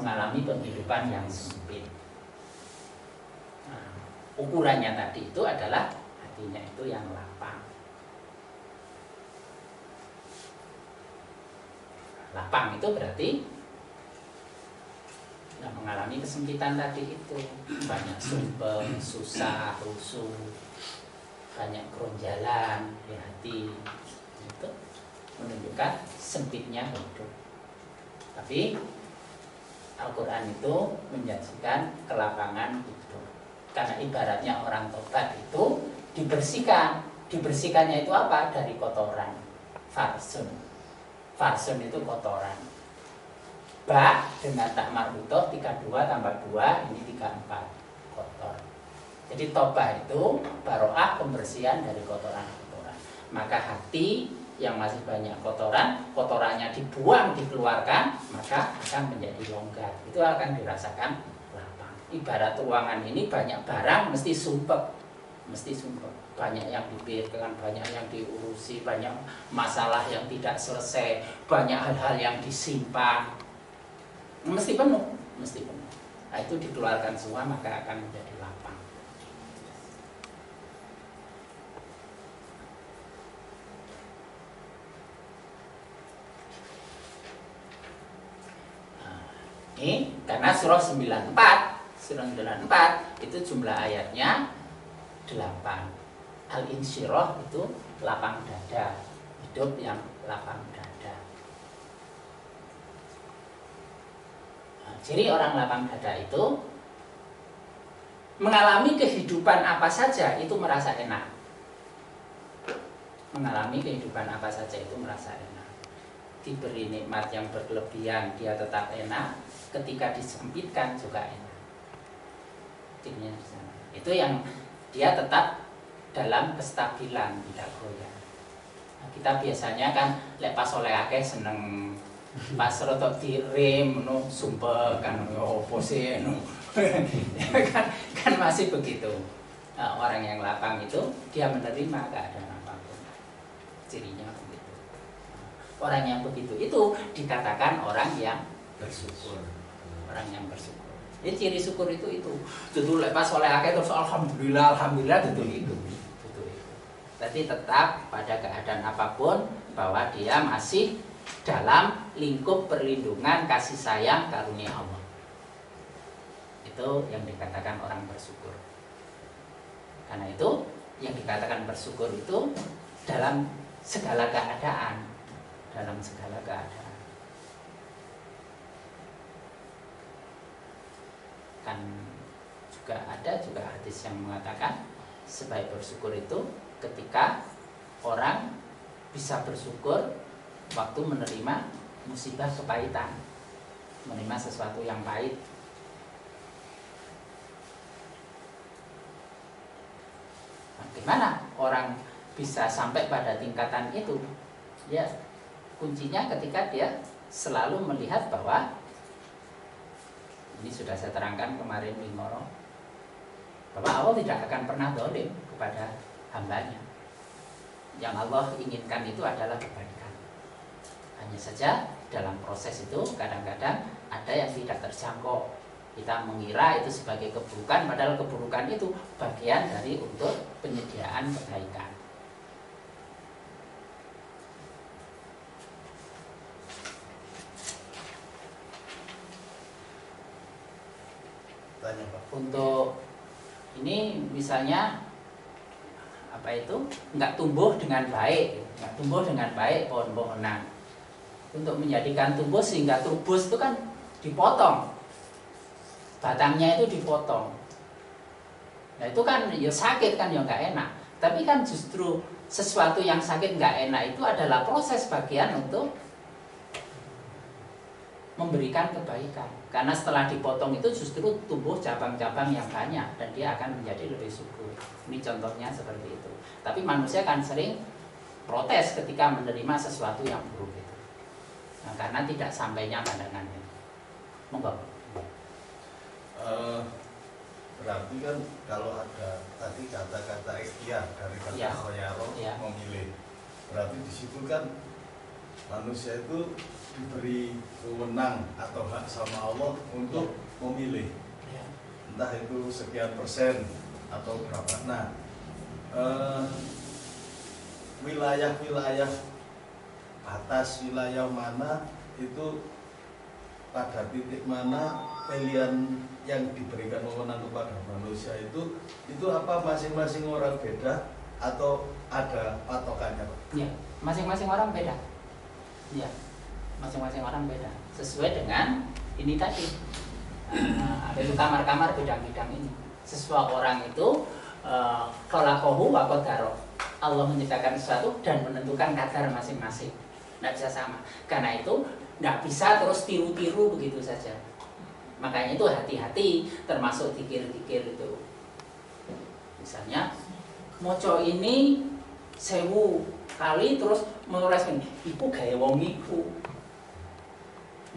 mengalami penghidupan yang sempit. Ukurannya tadi itu adalah hatinya itu yang lapang. Lapang itu berarti nggak mengalami kesempitan tadi itu. Banyak sumpah, susah, rusuh, banyak keronjalan di hati. Itu menunjukkan sempitnya hidup. Tapi Al-Quran itu menjanjikan kelapangan hidup. Karena ibaratnya orang tobat itu dibersihkan. Dibersihkannya itu apa? Dari kotoran. Farsun. Farsun itu kotoran. Ba dengan tak marbutoh 32 tambah 2 ini 34 kotor. Jadi tobat itu baroah pembersihan dari kotoran-kotoran. Maka hati yang masih banyak kotoran, kotorannya dibuang, dikeluarkan, maka akan menjadi longgar. Itu akan dirasakan. Ibarat ruangan ini banyak barang mesti sumpek, banyak yang dipikirkan, banyak yang diurusi, banyak masalah yang tidak selesai, banyak hal-hal yang disimpan, mesti penuh. Nah, itu dikeluarkan semua maka akan menjadi lapang. Nah, ini karena surah 94 itu jumlah ayatnya 8. Al-insyirah itu lapang dada, hidup yang lapang dada. Nah, ciri orang lapang dada itu mengalami kehidupan apa saja itu merasa enak. Mengalami kehidupan apa saja itu merasa enak. Diberi nikmat yang berlebihan dia tetap enak, ketika disempitkan juga enak. Cirinya di sana. Itu yang dia tetap dalam kestabilan, tidak goyah. Nah, kita biasanya kan lek pas oleh akeh seneng, pas rotok direm no sumpah kan opo sih no. kan masih begitu. Nah, orang yang lapang itu dia menerima keadaan apapun. Cirinya begitu. Orang yang begitu itu dikatakan orang yang bersyukur. Orang yang bersyukur. Jadi ciri syukur itu. Itu pas oleh akeh terus alhamdulillah itu. Berarti tetap pada keadaan apapun bahwa dia masih dalam lingkup perlindungan kasih sayang karunia Allah. Itu yang dikatakan orang bersyukur. Karena itu yang dikatakan bersyukur itu dalam segala keadaan. Dalam segala keadaan. Kan juga ada hadis yang mengatakan sebaik bersyukur itu ketika orang bisa bersyukur waktu menerima musibah kepahitan, menerima sesuatu yang pahit. Nah, gimana orang bisa sampai pada tingkatan itu? Ya, kuncinya ketika dia selalu melihat bahwa ini sudah saya terangkan kemarin di Moro, bahwa Allah tidak akan pernah zalim kepada hambanya. Yang Allah inginkan itu adalah kebaikan. Hanya saja dalam proses itu kadang-kadang ada yang tidak terjangkau. Kita mengira itu sebagai keburukan, padahal keburukan itu bagian dari untuk penyediaan kebaikan. Tanya, Pak. Untuk ini misalnya apa itu nggak tumbuh dengan baik pohon-pohonan. Untuk menjadikan tumbuh sehingga trubus itu kan dipotong, batangnya itu dipotong. Nah itu kan ya sakit kan, ya nggak enak. Tapi kan justru sesuatu yang sakit nggak enak itu adalah proses bagian untuk memberikan kebaikan. Karena setelah dipotong itu justru tumbuh cabang-cabang yang banyak dan dia akan menjadi lebih subur. Ini contohnya seperti itu. Tapi manusia kan sering protes ketika menerima sesuatu yang buruk itu. Nah, karena tidak sampainya pandangannya. Monggo. Berarti kan kalau ada tadi kata-kata ikhtiar dari kata khoyaro, memilih. Berarti di situ kan manusia itu diberi wewenang atau hak sama Allah untuk memilih, entah itu sekian persen atau berapa. Nah, wilayah-wilayah atas, wilayah mana itu pada titik mana pilihan yang diberikan wewenang kepada manusia itu apa masing-masing orang beda atau ada patokannya, Pak? Ya, masing-masing orang beda. Ya, masing-masing orang beda sesuai dengan ini tadi. Ada itu kamar-kamar bidang-bidang ini. Sesuai orang itu khalaqahu wa qadara. Allah menciptakan sesuatu dan menentukan kadar masing-masing. Tidak bisa sama. Karena itu tidak bisa terus tiru-tiru begitu saja. Makanya itu hati-hati, termasuk zikir-zikir itu. Misalnya moco ini 1000 kali terus menulis ini, iku gawe wong iku.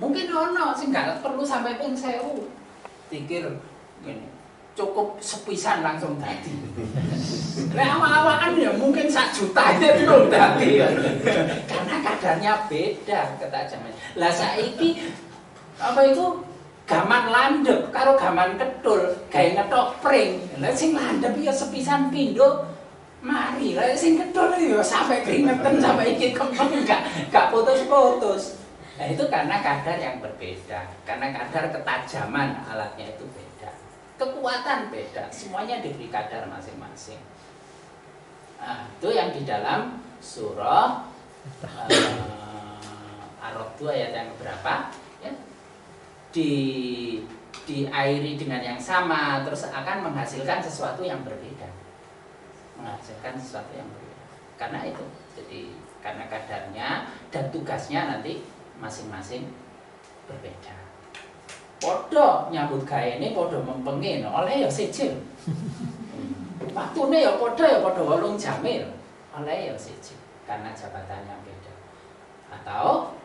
Mungkin ono sing gak perlu sampai ping 1000. Zikir ngene. Cukup sepisan langsung tadi. Lek awal-awal kan ya mungkin 1 juta aja belum tadi. Karena kadarnya beda ketajamannya. Lah saiki apa itu gaman landhep karo gaman ketul, gawe ngetok pring. Lah sing landhep ya sepisan pindho. Mari, lah sing ketul ya sampai keringetan sampai iki kempeng gak putus-putus. Nah itu karena kadar yang berbeda, karena kadar ketajaman alatnya itu beda, kekuatan beda, semuanya diberi kadar masing-masing. Nah, itu yang di dalam surah Ar-Ra'd ayat yang berapa? Ya, diairi dengan yang sama, terus akan menghasilkan sesuatu yang berbeda. Menghasilkan sesuatu yang berbeda. Karena itu, jadi karena kadarnya dan tugasnya nanti masing-masing berbeda. Podo nyambut gawe ini podo mempengin oleh ya siji. Waktune ya podo 8 jamil. Oleh ya siji karena jabatannya beda. Atau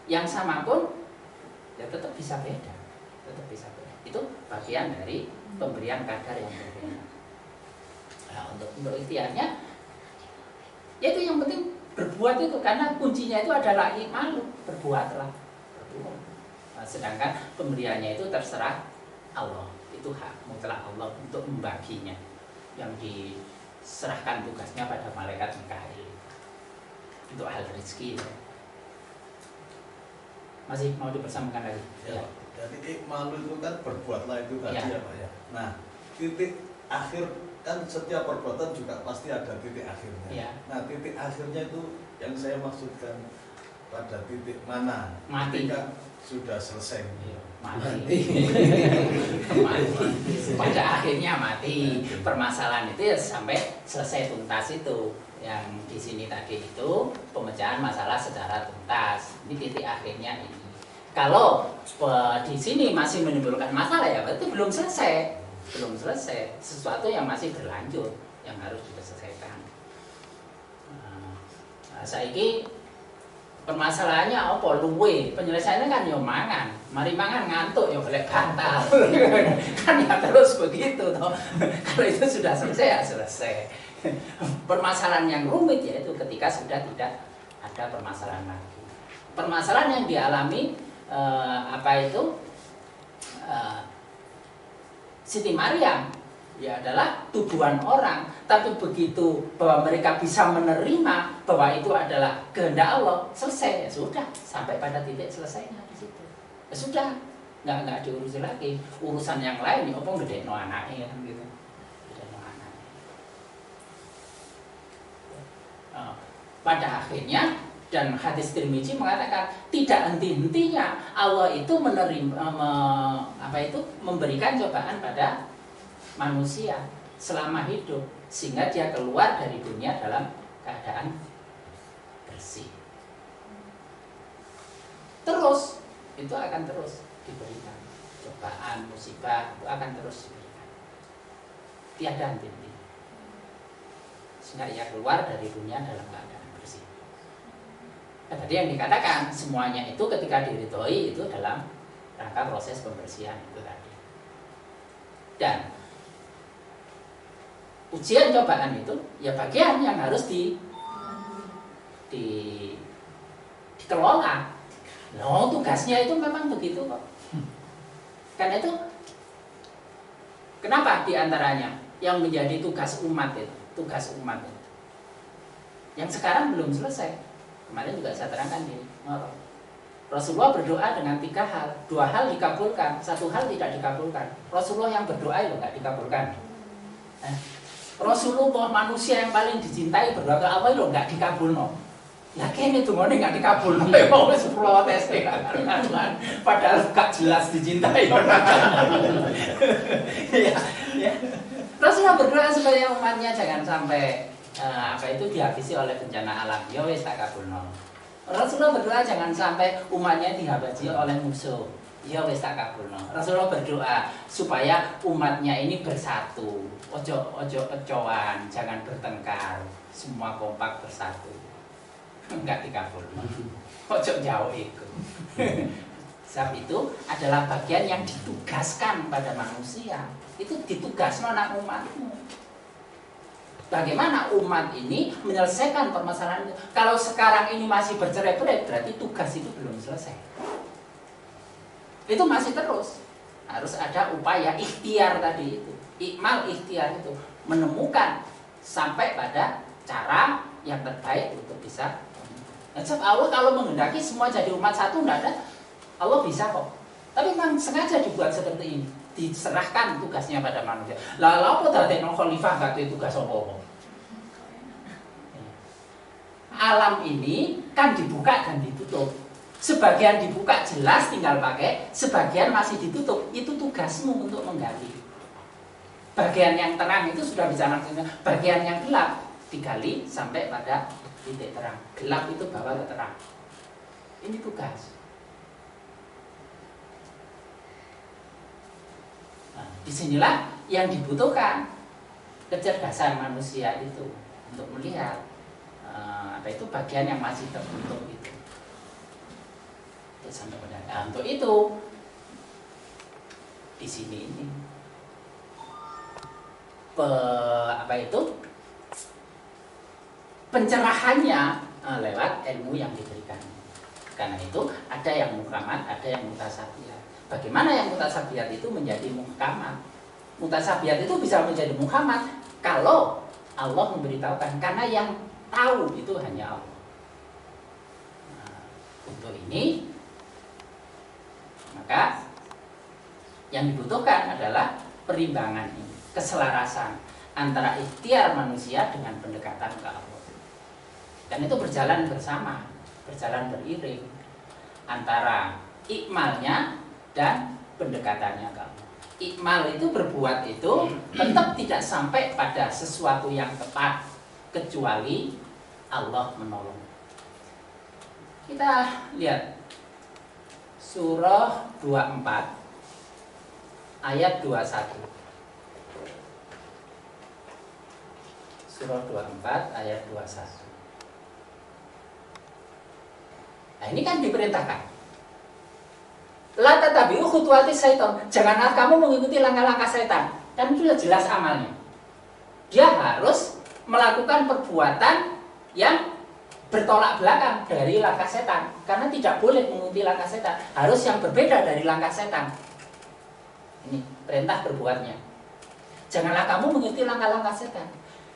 yang sama pun ya tetap bisa beda. Tetap bisa beda. Itu bagian dari pemberian kadar yang berbeda. Nah, untuk ikhtiarnya ya itu yang penting berbuat itu, karena kuncinya itu adalah malu, berbuatlah. Nah, sedangkan pemberiannya itu terserah Allah, itu hak mutlak Allah untuk membaginya, yang diserahkan tugasnya pada malaikat Mikail untuk hal rezeki. Masih mau dipersamakan lagi? Ya. Jadi malu itu kan berbuatlah itu tadi ya Pak ya. Nah, titik akhir kan setiap perbuatan juga pasti ada titik akhirnya. Ya. Nah, titik akhirnya itu yang saya maksudkan pada titik mana? Mati. Ketika sudah selesai. Ya, mati. Mati. Pada akhirnya mati. Permasalahan itu ya sampai selesai tuntas itu. Yang di sini tadi itu pemecahan masalah secara tuntas. Ini titik akhirnya ini. Kalau di sini masih menimbulkan masalah ya berarti belum selesai. Belum selesai, sesuatu yang masih berlanjut yang harus diselesaikan. Nah, saiki permasalahannya apa? Luwe penyelesaiannya kan yo mangan, mari mangan ngantuk yo golek bantal. Kan ya terus begitu toh. Kalau itu sudah selesai ya selesai. Permasalahan yang rumit yaitu ketika sudah tidak ada permasalahan lagi. Permasalahan yang dialami Siti Maryam ya adalah tuduhan orang, tapi begitu bahwa mereka bisa menerima bahwa itu adalah kehendak Allah, selesai ya sudah, sampai pada titik selesainya di situ. Ya sudah, nggak diurusi lagi urusan yang lain. Ya apa ngedekno anaknya kan gitu. Ngedekno anaknya. Pada akhirnya dan hadis Tirmizi mengatakan tidak henti-hentinya Allah itu memberikan cobaan pada manusia selama hidup sehingga dia keluar dari dunia dalam keadaan bersih. Terus itu akan terus diberikan cobaan, musibah itu akan terus diberikan. Tiada henti-henti. Sehingga ia keluar dari dunia dalam keadaan bersih. Nah, tadi yang dikatakan semuanya itu ketika diridhoi itu dalam rangka proses pembersihan itu tadi. Dan ujian cobaan itu ya bagian yang harus dikelola. No, tugasnya itu memang begitu kok. Karena itu kenapa diantaranya yang menjadi tugas umat itu, yang sekarang belum selesai. Kemarin juga saya terangkan di Ngoro. Rasulullah berdoa dengan 3 hal. 2 hal dikabulkan, 1 hal tidak dikabulkan. Rasulullah yang berdoa itu nggak dikabulkan. Rasulullah manusia yang paling dicintai berdoa ke Allah itu nggak dikabulno. Lah kene dungane nggak dikabulno. Mau wis protes padahal gak jelas dicintai. Ya. Rasulullah berdoa supaya umatnya jangan sampai dihabisi oleh bencana alam. Ya wis tak kabulno. Rasulullah berdoa jangan sampai umatnya dihabisi oleh musuh. Ya wis tak kabulno. Rasulullah berdoa supaya umatnya ini bersatu. Ojo kecoan, jangan bertengkar. Semua kompak bersatu. Enggak dikabulno. Ojo jauh itu. Sebab itu adalah bagian yang ditugaskan pada manusia. Itu ditugasno nang umatmu. Bagaimana umat ini menyelesaikan permasalahan itu? Kalau sekarang ini masih bercerai-berai, berarti tugas itu belum selesai. Itu masih terus. Harus ada upaya ikhtiar tadi itu. Ikmal ikhtiar itu. Menemukan sampai pada cara yang terbaik untuk bisa. Nah, Allah kalau menghendaki semua jadi umat satu, tidak ada. Allah bisa kok. Tapi memang sengaja dibuat seperti ini. Diserahkan tugasnya pada manusia. Lalu apa tadi khalifah gak ada tugas apa-apa? alam ini kan dibuka dan ditutup. Sebagian dibuka jelas tinggal pakai, sebagian masih ditutup. Itu tugasmu untuk menggali. Bagian yang terang itu sudah bicara, bagian yang gelap digali sampai pada titik terang. Gelap itu bawa ke terang. Ini tugas. Nah, disinilah yang dibutuhkan kecerdasan manusia itu untuk melihat apa itu bagian yang masih tertutup itu. Sampai pada untuk itu di sini ini apa itu pencerahannya lewat ilmu yang diberikan. Karena itu ada yang muhkamat, ada yang mutasabiyat. Bagaimana yang mutasabiyat itu menjadi muhkamat? Mutasabiyat itu bisa menjadi muhkamat kalau Allah memberitahukan, karena yang tahu itu hanya Allah. Nah, untuk ini maka yang dibutuhkan adalah perimbangan ini, keselarasan antara ikhtiar manusia dengan pendekatan ke Allah. Dan itu berjalan bersama, berjalan beriring antara ikmalnya dan pendekatannya ke Allah. Ikmal itu berbuat itu tetap tidak sampai pada sesuatu yang tepat kecuali Allah menolong. Kita lihat surah 24 ayat 21. Surah 24 ayat 21. Nah, ini kan diperintahkan. La tatabi'u khutuwati syaitan. Janganlah kamu mengikuti langkah-langkah setan. Kan sudah jelas amalnya. Dia harus melakukan perbuatan yang bertolak belakang dari langkah setan. Karena tidak boleh mengikuti langkah setan. Harus yang berbeda dari langkah setan. Ini perintah berbuatnya. Janganlah kamu mengikuti langkah-langkah setan.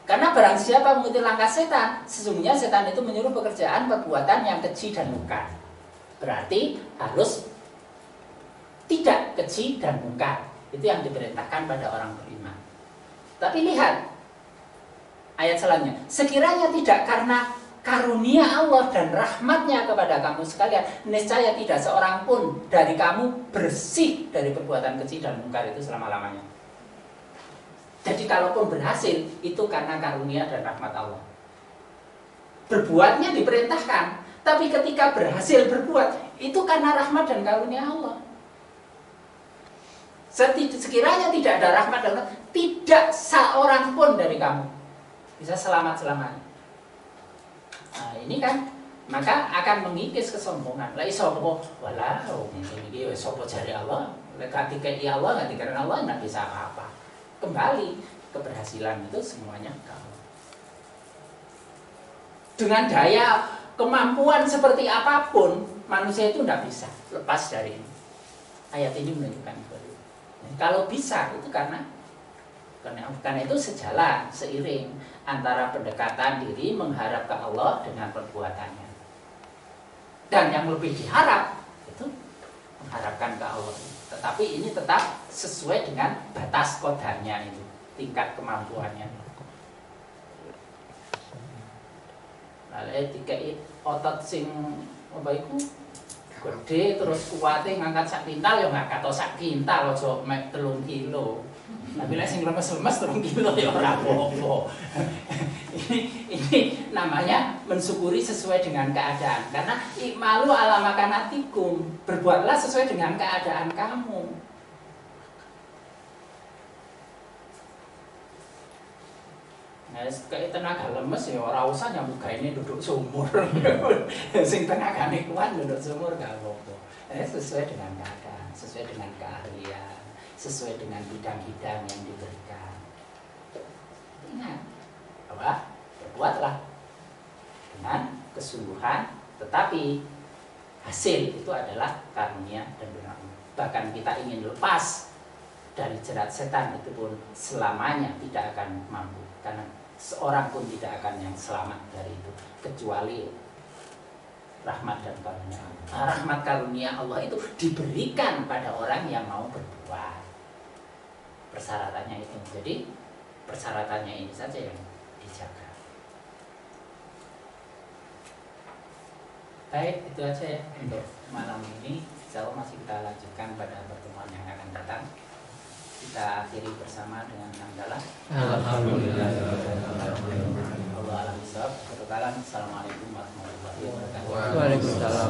Karena barang siapa mengikuti langkah setan, sesungguhnya setan itu menyuruh pekerjaan perbuatan yang keji dan mungkar. Berarti harus tidak keji dan mungkar. Itu yang diperintahkan pada orang beriman. Tapi lihat ayat selanjutnya. Sekiranya tidak karena karunia Allah dan rahmatnya kepada kamu sekalian, niscaya tidak seorang pun dari kamu bersih dari perbuatan keji dan mungkar itu selama-lamanya. Jadi kalaupun berhasil, itu karena karunia dan rahmat Allah. Berbuatnya diperintahkan, tapi ketika berhasil berbuat, itu karena rahmat dan karunia Allah. Sekiranya tidak ada rahmat dan Allah, tidak seorang pun dari kamu bisa selamat-selamanya. Nah, ini kan maka akan mengikis kesombongan. Lah iso apa? Walau iki wis sapa jare Allah, lek dikei Allah enggak dikira Allah enggak bisa apa-apa. Kembali keberhasilan itu semuanya kamu. Dengan daya kemampuan seperti apapun, manusia itu tidak bisa lepas dari ini. Ayat ini menunjukkan itu. Kalau bisa itu karena itu sejalan, seiring antara pendekatan diri mengharap ke Allah dengan perbuatannya. Dan yang lebih diharap itu mengharapkan ke Allah. Tetapi ini tetap sesuai dengan batas kodarnya itu, tingkat kemampuannya. Lalu dikai otot sing apa iku gede terus kuwate ngangkat sak kintal ya nggak kata sak kintal aja mek 3 kilo. Tapi lek sing lemes-lemes 3 kilo ya ora apa-apa. Ini namanya mensyukuri sesuai dengan keadaan. Karena ikmalu ala makanatikum, berbuatlah sesuai dengan keadaan kamu. Nah, kayak tenaga lemes ya ora usah nyambut gaene duduk sumur. Sing tenagane kuat duduk sumur gak apa-apa. Sesuai dengan keadaan, sesuai dengan keahlian, sesuai dengan bidang-bidang yang diberikan. Ingat, apa? Berbuatlah dengan kesungguhan, tetapi hasil itu adalah karunia dan benar. Bahkan kita ingin lepas dari jerat setan itu pun selamanya tidak akan mampu, karena seorang pun tidak akan yang selamat dari itu kecuali rahmat dan karunia Allah. Nah, rahmat karunia Allah itu diberikan pada orang yang mau berbuat. Persyaratannya itu. Jadi persyaratannya ini saja yang dijaga. Baik, itu aja ya untuk malam ini. Insya Allah masih kita lanjutkan pada pertemuan yang akan datang. Kita akhiri bersama dengan hamdalah. Alhamdulillah. Allah alam bisawab. Assalamualaikum warahmatullahi wabarakatuh. Waalaikumsalam.